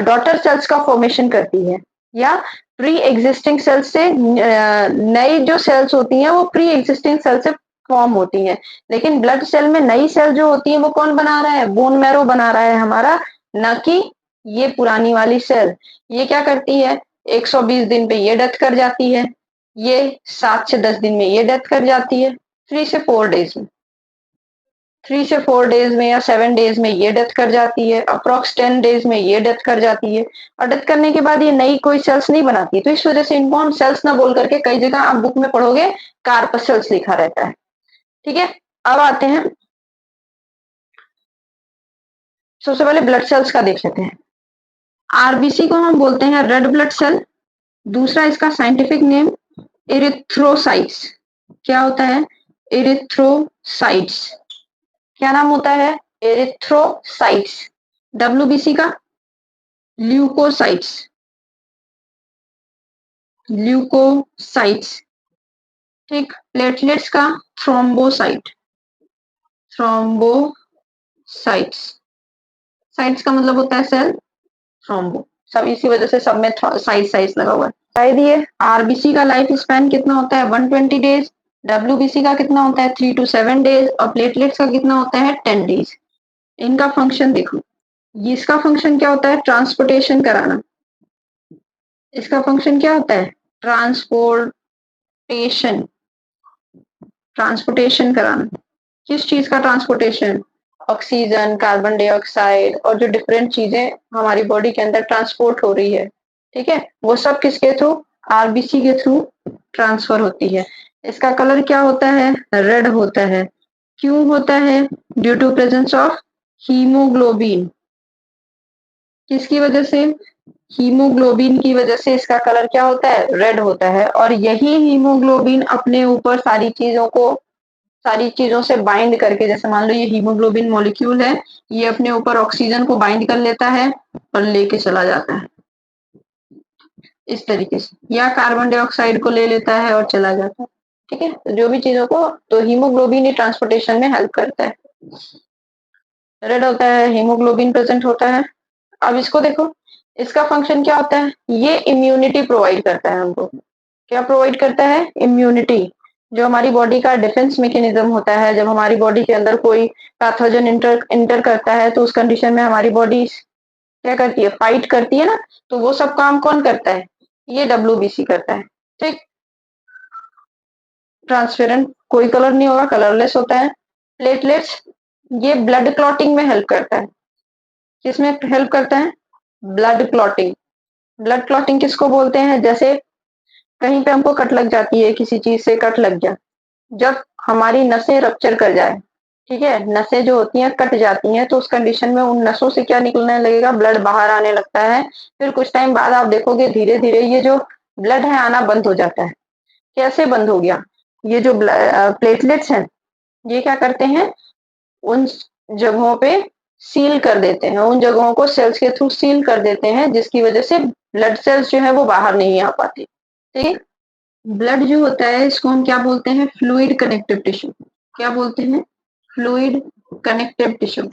डॉटर सेल्स का फॉर्मेशन करती है, या प्री एग्जिस्टिंग सेल्स से नई जो सेल्स होती हैं वो प्री एग्जिस्टिंग सेल से फॉर्म होती हैं। लेकिन ब्लड सेल में नई सेल जो होती है वो कौन बना रहा है, बोन मैरो बना रहा है हमारा, न कि ये पुरानी वाली सेल। ये क्या करती है, 120 दिन पे ये डेथ कर जाती है, ये 7 से 10 दिन में ये डेथ कर जाती है, 3 से 4 डेज में, 3 से 4 डेज में या 7 डेज में ये डेथ कर जाती है, अप्रोक्स 10 डेज में ये डेथ कर जाती है। और डेथ करने के बाद ये नई कोई सेल्स नहीं बनाती है, तो इस वजह से इनको हम सेल्स ना बोल करके, कई जगह आप बुक में पढ़ोगे कार्पसेल्स लिखा रहता है, ठीक है। अब आते हैं, सबसे पहले ब्लड सेल्स का देख लेते हैं। आरबीसी को हम बोलते हैं रेड ब्लड सेल, दूसरा इसका साइंटिफिक नेम इरिथ्रोसाइट्स, क्या होता है, इरिथ्रोसाइट्स, क्या नाम होता है, इरिथ्रोसाइट्स। WBC का ल्यूकोसाइट्स, ल्यूकोसाइट्स, ठीक। प्लेटलेट्स का थ्रोम्बोसाइट, थ्रोम्बोसाइट्स, साइट्स का मतलब होता है सेल, थ्रोम्बो, सब इसी वजह से सब में साइज साइज लगा हुआ है। शायद ये आरबीसी का लाइफ स्पैन कितना होता है 120 डेज, डब्ल्यूबीसी का कितना होता है 3 to 7 डेज और प्लेटलेट्स का कितना होता है 10 डेज। इनका फंक्शन देखो, इसका फंक्शन क्या होता है ट्रांसपोर्टेशन कराना, इसका फंक्शन क्या होता है ट्रांसपोर्टेशन, ट्रांसपोर्टेशन कराना। किस चीज का ट्रांसपोर्टेशन, ऑक्सीजन, कार्बन डाइऑक्साइड और जो डिफरेंट चीजें हमारी बॉडी के अंदर ट्रांसपोर्ट हो रही है, ठीक है, वो सब किसके थ्रू, आरबीसी के थ्रू ट्रांसफर होती है। इसका कलर क्या होता है रेड होता है, क्यों होता है due to presence of haemoglobin, किसकी वजह से, हीमोग्लोबिन की वजह से इसका कलर क्या होता है रेड होता है। और यही हीमोग्लोबिन अपने ऊपर सारी चीजों को, सारी चीजों से बाइंड करके, जैसे मान लो ये हीमोग्लोबिन मॉलिक्यूल है, ये अपने ऊपर ऑक्सीजन को बाइंड कर लेता है और लेके चला जाता है इस तरीके से, या कार्बन डाइऑक्साइड को ले लेता है और चला जाता है, ठीक है। तो जो भी चीजों को, तो हीमोग्लोबिन ही ट्रांसपोर्टेशन में हेल्प करता है, रेड होता है, हीमोग्लोबिन प्रेजेंट होता है। अब इसको देखो, इसका फंक्शन क्या होता है, ये इम्यूनिटी प्रोवाइड करता है हमको, क्या प्रोवाइड करता है इम्यूनिटी, जो हमारी बॉडी का डिफेंस मैकेनिज्म होता है। जब हमारी बॉडी के अंदर कोई पैथोजन इंटर करता है तो उस कंडीशन में हमारी बॉडी क्या करती है फाइट करती है ना, तो वो सब काम कौन करता है, ये डब्ल्यूबीसी करता है, ठीक। ट्रांसपेरेंट, कोई कलर नहीं होगा, कलरलेस होता है। प्लेटलेट्स, ये ब्लड क्लॉटिंग में हेल्प करता है, किसमें हेल्प करता है ब्लड क्लॉटिंग। ब्लड क्लॉटिंग किसको बोलते हैं, जैसे कहीं पे हमको कट लग जाती है, किसी चीज से कट लग गया, जब हमारी नसें रप्चर कर जाए, ठीक है, नसें जो होती हैं कट जाती हैं, तो उस कंडीशन में उन नसों से क्या निकलने लगेगा ब्लड बाहर आने लगता है। फिर कुछ टाइम बाद आप देखोगे धीरे धीरे ये जो ब्लड है आना बंद हो जाता है। कैसे बंद हो गया, ये जो प्लेटलेट्स हैं ये क्या करते हैं उन जगहों पे सील कर देते हैं, उन जगहों को सेल्स के थ्रू सील कर देते हैं, जिसकी वजह से ब्लड सेल्स जो है वो बाहर नहीं आ पाती, ठीक है। ब्लड जो होता है इसको हम क्या बोलते हैं फ्लूइड कनेक्टिव टिश्यू, क्या बोलते हैं fluid connective tissue.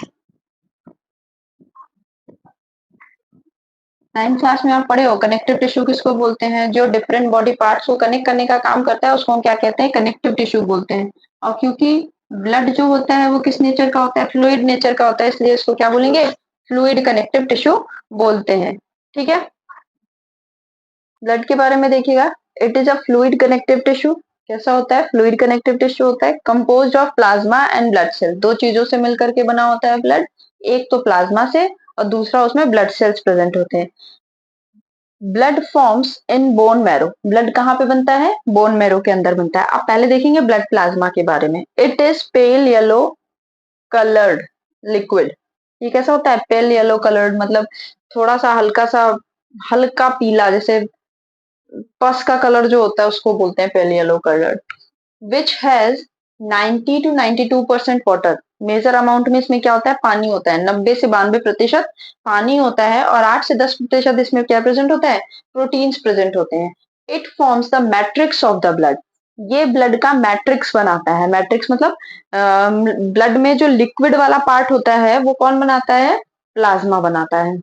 9th class में आप पढ़े हो कनेक्टिव टिश्यू किसको बोलते हैं, जो डिफरेंट बॉडी पार्ट्स को कनेक्ट करने का काम करता है उसको हम क्या कहते हैं कनेक्टिव टिश्यू बोलते हैं। और क्योंकि ब्लड जो होता है वो किस नेचर का होता है फ्लूइड नेचर का होता है, इसलिए इसको क्या बोलेंगे फ्लूइड कनेक्टिव टिश्यू बोलते हैं, ठीक है। ब्लड के बारे में देखिएगा, it is a fluid connective tissue. कैसा होता है फ्लूइड कनेक्टिव टिश्यू होता है composed of plasma and blood cell, दो चीजों से मिलकर के बना होता है ब्लड, एक तो प्लाज्मा से और दूसरा उसमें ब्लड सेल्स प्रेजेंट होते हैं। Blood forms in bone marrow, blood कहाँ पे बनता है बोन मैरो के अंदर बनता है। आप पहले देखेंगे ब्लड प्लाज्मा के बारे में, it is pale yellow coloured liquid. ये कैसा होता है पेल येलो कलर्ड, मतलब थोड़ा सा हल्का सा हल्का पीला, जैसे पस का कलर जो होता है उसको बोलते हैं pale yellow colour, which has 90 to 92% water. Major amount में इसमें क्या होता है पानी होता है, 90 से 92% पानी होता है और 8 से 10% इसमें क्या प्रेजेंट होता है प्रोटीन्स प्रेजेंट होते हैं। It forms the matrix of the blood, ये ब्लड का मैट्रिक्स बनाता है। मैट्रिक्स मतलब ब्लड में जो लिक्विड वाला पार्ट होता है वो कौन बनाता है प्लाज्मा बनाता है।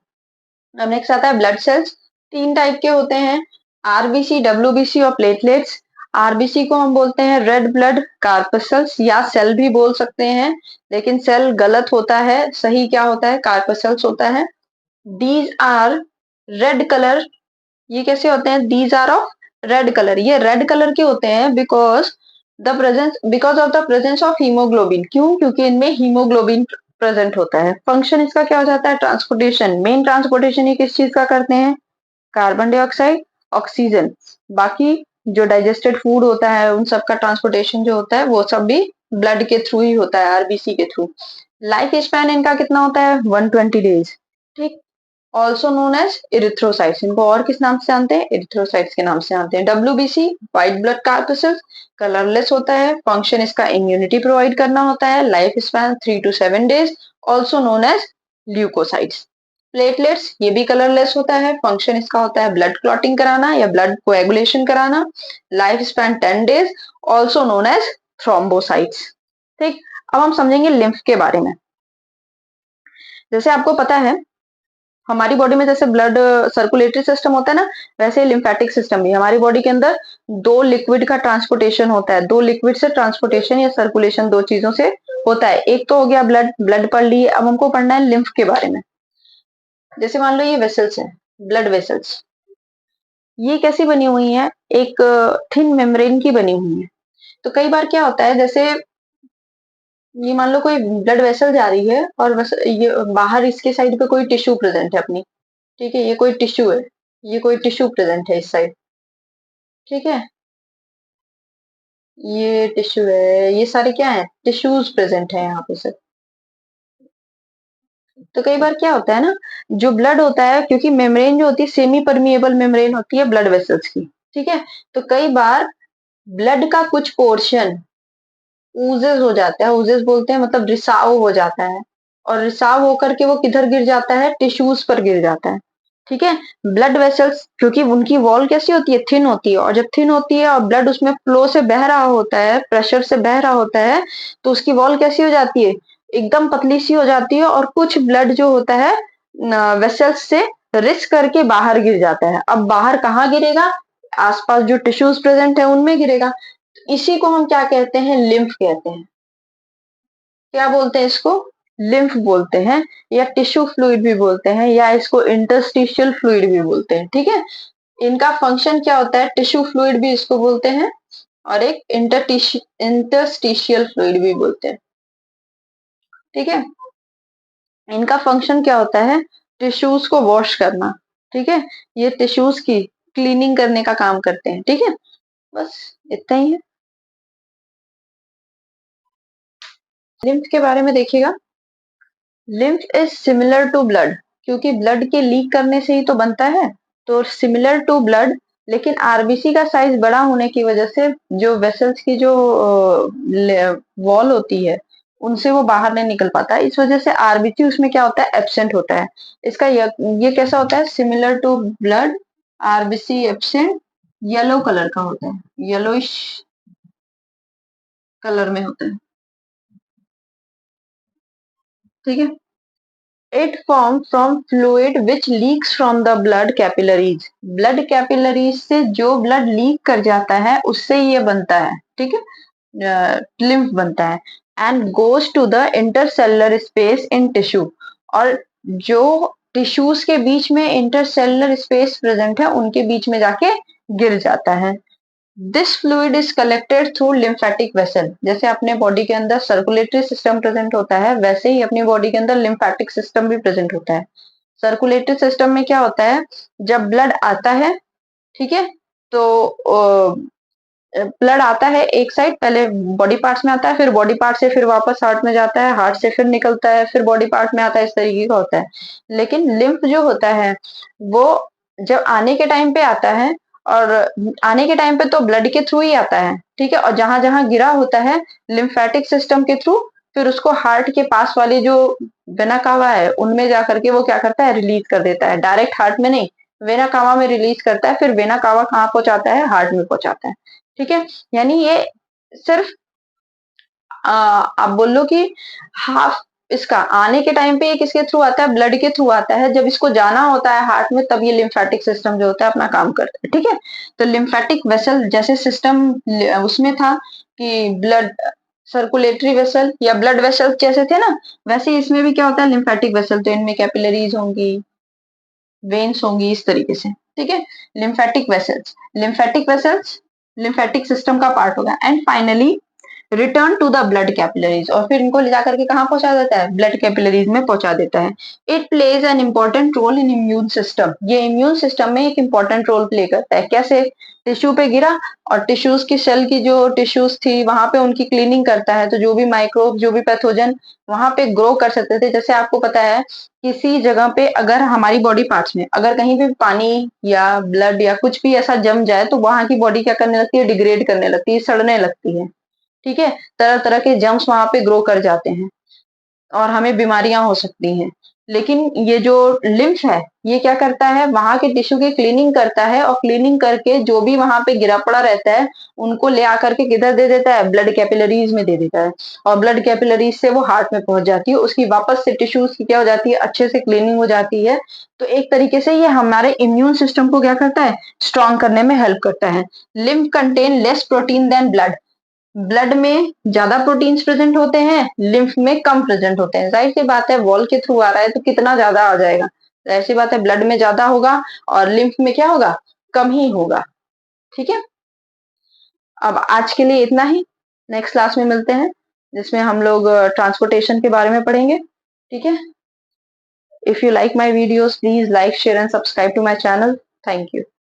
अब नेक्स्ट आता है ब्लड सेल्स, तीन टाइप के होते हैं आरबीसी, डब्ल्यूबीसी और प्लेटलेट्स। आरबीसी को हम बोलते हैं रेड ब्लड कार्पसल्स या सेल भी बोल सकते हैं, लेकिन सेल गलत होता है, सही क्या होता है कार्पसल्स होता है। दीज आर रेड कलर, ये कैसे होते हैं these are of red colour, ये रेड कलर के होते हैं because of the presence of haemoglobin. क्यों, क्योंकि इनमें हीमोग्लोबिन प्रेजेंट होता है। फंक्शन इसका क्या हो जाता है ट्रांसपोर्टेशन, मेन ट्रांसपोर्टेशन ये किस चीज का करते हैं कार्बन डाइऑक्साइड ऑक्सीजन। बाकी जो डाइजेस्टेड फूड होता है उन सब का ट्रांसपोर्टेशन जो होता है वो सब भी ब्लड के थ्रू ही होता है आरबीसी के थ्रू। लाइफ स्पैन इनका कितना होता है 120 डेज, ठीक। ऑल्सो नोन एज इरिथ्रोसाइट्स, इनको और किस नाम से जानते हैं इरिथ्रोसाइट्स के नाम से जानते हैं। WBC white blood corpuscles, colourless होता है, फंक्शन इसका इम्यूनिटी प्रोवाइड करना होता है, life span 3 to 7 days, also known as leucocytes. Platelets ये भी कलरलेस होता है, फंक्शन इसका होता है ब्लड क्लॉटिंग कराना या ब्लड कोएगुलेशन कराना। Life span 10 days, also known as thrombocytes. ठीक, अब हम समझेंगे लिम्फ के बारे में। जैसे आपको पता है हमारी बॉडी में जैसे ब्लड सर्कुलेटरी सिस्टम होता है ना, वैसे लिम्फेटिक सिस्टम भी हमारी बॉडी के अंदर दो लिक्विड का ट्रांसपोर्टेशन होता है। दो लिक्विड से ट्रांसपोर्टेशन या सर्कुलेशन दो चीजों से होता है। एक तो हो गया ब्लड, ब्लड पढ़ लिए, अब हमको पढ़ना है लिम्फ के बारे में। जैसे मान लो ये वेसल्स है, ब्लड वेसल्स, ये कैसी बनी हुई है, एक थिन मेम्ब्रेन की बनी हुई है। तो कई बार क्या होता है, जैसे ये मान लो कोई ब्लड वेसल जा रही है और बस ये बाहर इसके साइड पे कोई टिश्यू प्रेजेंट है अपनी, ठीक है, ये कोई टिश्यू है, ये कोई टिश्यू प्रेजेंट है इस साइड, ठीक है, ये टिश्यू है, ये सारे क्या है, टिश्यूज प्रेजेंट है यहाँ पे सर। तो कई बार क्या होता है ना, जो ब्लड होता है, क्योंकि मेम्ब्रेन जो होती है सेमी परमिएबल मेम्ब्रेन होती है ब्लड वेसल्स की, ठीक है, तो कई बार ब्लड का कुछ पोर्शन ऊजेस हो जाता है, ऊजेस बोलते हैं मतलब रिसाव हो जाता है, और रिसाव होकर के वो किधर गिर जाता है, टिश्यूज पर गिर जाता है, ठीक है। ब्लड वेसल्स क्योंकि उनकी वॉल कैसी होती है, थिन होती है, और जब थिन होती है और ब्लड उसमें फ्लो से बह रहा होता है, प्रेशर से बह रहा होता है, तो उसकी वॉल कैसी हो जाती है, एकदम पतली सी हो जाती है, और कुछ ब्लड जो होता है वेसल्स से रिस करके बाहर गिर जाता है। अब बाहर कहाँ गिरेगा, आसपास जो टिश्यूज प्रेजेंट है उनमें गिरेगा। इसी को हम क्या कहते हैं, लिम्फ कहते हैं। क्या बोलते हैं इसको, लिम्फ बोलते हैं, या टिश्यू फ्लूइड भी बोलते हैं, या इसको इंटरस्टिशियल फ्लूइड भी बोलते हैं, ठीक है। इनका फंक्शन क्या होता है, टिश्यू फ्लूइड भी इसको बोलते हैं, और एक इंटरस्टिशियल फ्लूइड भी बोलते हैं, ठीक है। इनका फंक्शन क्या होता है, टिश्यूज को वॉश करना, ठीक है, ये टिश्यूज की क्लीनिंग करने का काम करते हैं, ठीक है। बस इतना ही है लिम्फ के बारे में। देखिएगा, lymph is similar to blood, क्योंकि ब्लड के लीक करने से ही तो बनता है, तो सिमिलर टू ब्लड, लेकिन आरबीसी का साइज बड़ा होने की वजह से जो वेसल्स की जो वॉल होती है उनसे वो बाहर नहीं निकल पाता, इस वजह से आरबीसी उसमें क्या होता है, एब्सेंट होता है। इसका ये कैसा होता है, similar to blood, RBC absent, yellow colour का होता है, येलोइश कलर में होता है, ठीक है। It forms from fluid which leaks from the blood capillaries. Blood capillaries से जो blood leak कर जाता है उससे ये बनता है, ठीक है, lymph बनता है, and goes to the intercellular space in tissue. और जो टिश्यूज के बीच में इंटरसेलुलर स्पेस प्रेजेंट है उनके बीच में जाके गिर जाता है। This fluid is collected through lymphatic vessel. जैसे अपने बॉडी के अंदर सर्कुलेटरी सिस्टम प्रेजेंट होता है, वैसे ही अपनी बॉडी के अंदर लिम्फेटिक सिस्टम भी प्रेजेंट होता है। सर्कुलेटरी सिस्टम में क्या होता है, जब ब्लड आता है, ठीक है, तो ब्लड आता है एक साइड, पहले बॉडी पार्ट्स में आता है, फिर बॉडी पार्ट से फिर वापस हार्ट में जाता है, हार्ट से फिर निकलता है, फिर बॉडी पार्ट में आता है, इस तरीके का होता है। लेकिन लिम्फ जो होता है वो जब आने के टाइम पे आता है, और आने के टाइम पे तो ब्लड के थ्रू ही आता है, ठीक है, और जहां जहां गिरा होता है लिम्फेटिक सिस्टम के थ्रू, फिर उसको हार्ट के पास वाली जो वेना कावा है उनमें जाकर के वो क्या करता है, रिलीज कर देता है, डायरेक्ट हार्ट में नहीं, वेना कावा में रिलीज करता है, फिर वेना कावा कहाँ पहुंचाता है, हार्ट में पहुंचाता है, ठीक है। यानी ये सिर्फ आप बोल लो कि हाफ इसका आने के टाइम पे ये किसके थ्रू आता है, ब्लड के थ्रू आता है, जब इसको जाना होता है हार्ट में तब ये लिम्फेटिक सिस्टम जो होता है अपना काम करता है, ठीक है। तो लिम्फेटिक वेसल जैसे सिस्टम उसमें था कि ब्लड सर्कुलेटरी वेसल या ब्लड वेसल जैसे थे ना, वैसे ही इसमें भी क्या होता है, लिम्फेटिक वेसल, तो इनमें कैपिलरीज होंगी, वेन्स होंगी, इस तरीके से, ठीक है। Lymphatic vessels, lymphatic vessels lymphatic system का पार्ट होगा। And finally return to the blood capillaries, और फिर इनको ले जाकर के कहाँ पहुंचा देता है, ब्लड कैपिलरीज में पहुंचा देता है। It plays an important role in immune system, ये इम्यून सिस्टम में एक इम्पोर्टेंट रोल प्ले करता है। कैसे, टिश्यू पे गिरा और टिश्यूज की सेल की जो टिश्यूज थी वहां पे उनकी क्लीनिंग करता है, तो जो भी माइक्रोब जो भी पैथोजन वहां पे ग्रो कर सकते थे। जैसे आपको पता है किसी जगह पे अगर हमारी बॉडी पार्ट्स में अगर कहीं भी पानी या ब्लड या कुछ भी ऐसा जम जाए तो वहां की बॉडी क्या करने लगती है, डिग्रेड करने लगती है, सड़ने लगती है, ठीक है, तरह तरह के जम्स वहां पे ग्रो कर जाते हैं और हमें बीमारियां हो सकती हैं। लेकिन ये जो लिम्फ है ये क्या करता है, वहां के टिश्यू की क्लीनिंग करता है, और क्लीनिंग करके जो भी वहां पे गिरा पड़ा रहता है उनको ले आकर के किधर दे देता है, ब्लड कैपिलरीज में दे देता है, और ब्लड कैपिलरीज से वो हार्ट में पहुंच जाती है, उसकी वापस से टिश्यूज की क्या हो जाती है, अच्छे से क्लीनिंग हो जाती है। तो एक तरीके से ये हमारे इम्यून सिस्टम को क्या करता है, स्ट्रॉन्ग करने में हेल्प करता है। Lymph contain less protein than blood, blood में ज्यादा प्रोटीन्स प्रेजेंट होते हैं, लिम्फ में कम प्रेजेंट होते हैं। जाहिर सी बात है, वॉल के थ्रू आ रहा है तो कितना ज्यादा आ जाएगा, जाहिर सी बात है ब्लड में ज्यादा होगा और लिम्फ में क्या होगा, कम ही होगा। ठीक है, अब आज के लिए इतना ही, नेक्स्ट क्लास में मिलते हैं जिसमें हम लोग ट्रांसपोर्टेशन के बारे में पढ़ेंगे। ठीक है, if you like my videos please like share and subscribe to my channel. Thank you.